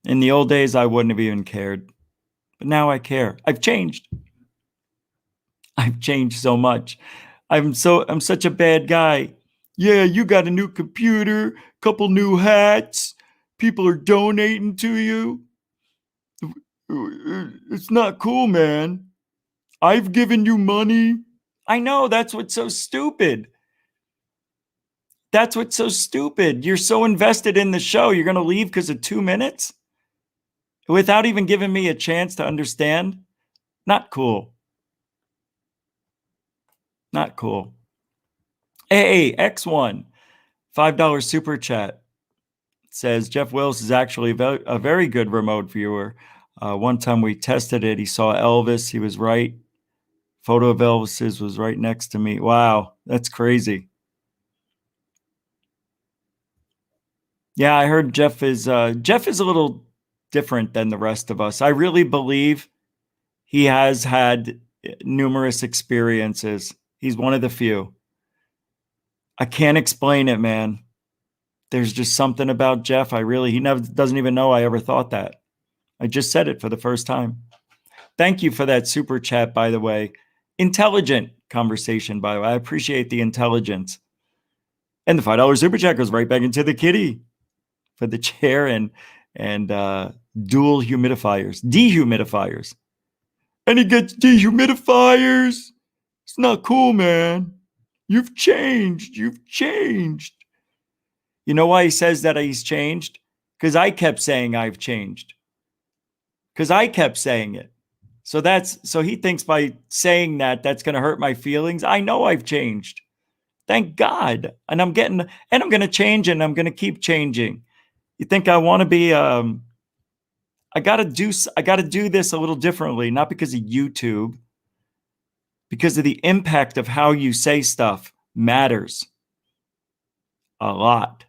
In the old days, I wouldn't have even cared. But now I care. I've changed. I've changed so much. I'm such a bad guy. Yeah, you got a new computer, couple new hats. People are donating to you. It's not cool, man. I've given you money. I know, that's what's so stupid. That's what's so stupid. You're so invested in the show, you're going to leave because of 2 minutes? Without even giving me a chance to understand? Not cool. Not cool. Hey, X1, $5 super chat, says Jeff Wills is actually a very good remote viewer. One time we tested it. He saw Elvis. He was right. Photo of Elvis's was right next to me. Wow, that's crazy. Yeah, I heard Jeff is a little different than the rest of us. I really believe he has had numerous experiences. He's one of the few. I can't explain it, man. There's just something about Jeff. He never doesn't even know I ever thought that. I just said it for the first time. Thank you for that super chat, by the way. Intelligent conversation, by the way. I appreciate the intelligence. And the $5 super chat goes right back into the kitty for the chair and dual dehumidifiers. And he gets dehumidifiers. It's not cool, man. You've changed. You've changed. You know why he says that he's changed? Because I kept saying I've changed. Because I kept saying it. So he thinks by saying that, that's going to hurt my feelings. I know I've changed. Thank God. And I'm going to change, and I'm going to keep changing. You think I want to be, I got to do this a little differently, not because of YouTube, because of the impact of how you say stuff matters a lot.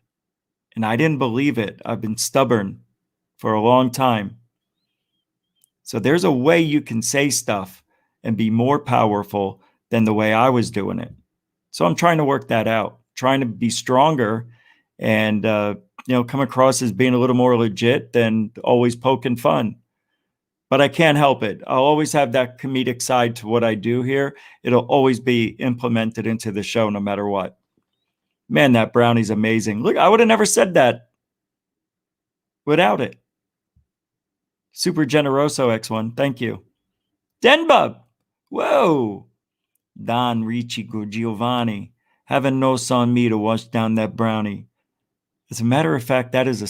And I didn't believe it. I've been stubborn for a long time. So there's a way you can say stuff and be more powerful than the way I was doing it. So I'm trying to work that out, trying to be stronger and, come across as being a little more legit than always poking fun. But I can't help it. I'll always have that comedic side to what I do here. It'll always be implemented into the show no matter what. Man, that brownie's amazing. Look, I would have never said that without it. Super Generoso X1. Thank you. Denbub. Whoa. Don Ricci Giovanni. Have a nose on me to wash down that brownie. As a matter of fact, that is a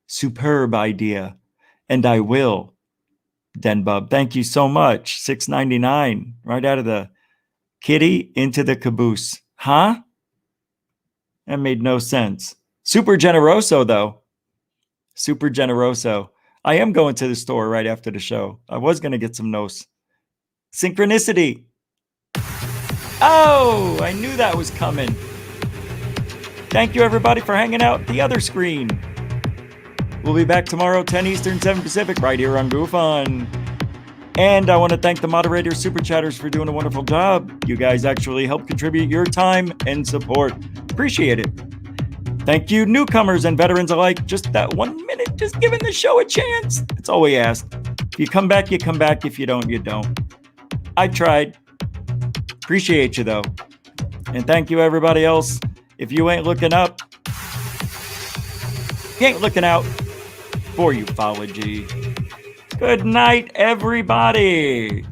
superb idea. And I will. Denbub, thank you so much. $6.99 right out of the kitty into the caboose. Huh? That made no sense. Super Generoso, though. Super Generoso. I am going to the store right after the show. I was going to get some nos. Synchronicity. Oh, I knew that was coming. Thank you, everybody, for hanging out at the other screen. We'll be back tomorrow, 10 Eastern, 7 Pacific, right here on GUFON. And I want to thank the moderators, super chatters, for doing a wonderful job. You guys actually help contribute your time and support. Appreciate it. Thank you, newcomers and veterans alike. Just that 1 minute, just giving the show a chance. That's all we ask. If you come back, you come back. If you don't, you don't. I tried. Appreciate you, though. And thank you, everybody else. If you ain't looking up, you ain't looking out for ufology. Good night, everybody.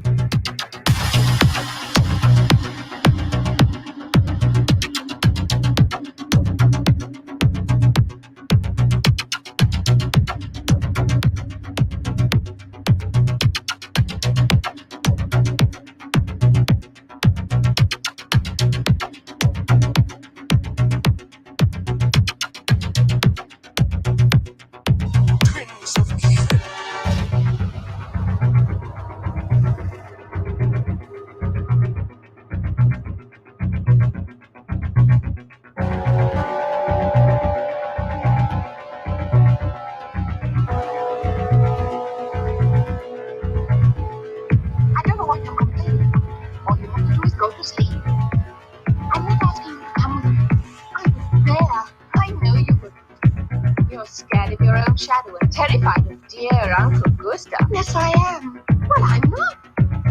your own shadow and terrified of dear Uncle Gustav. Yes, I am. Well, I'm not.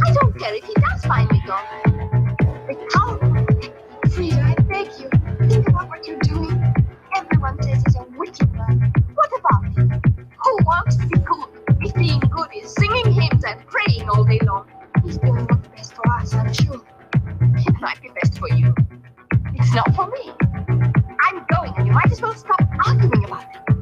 I don't care if he does find me gone. But how? Frida, I beg you, think about what you're doing. Everyone says he's a wicked man. What about him? Who wants to be good if being good is singing hymns and praying all day long? He's doing what's best for us, I'm sure. It might be best for you. It's not for me. I'm going, and you might as well stop arguing about it.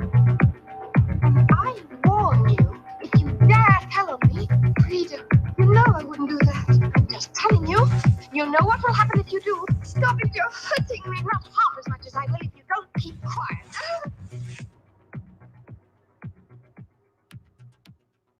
And I warn you, if you dare tell on me, Frida, you know I wouldn't do that. I'm just telling you. You know what will happen if you do. Stop it, you're hurting me not half as much as I will if you don't keep quiet.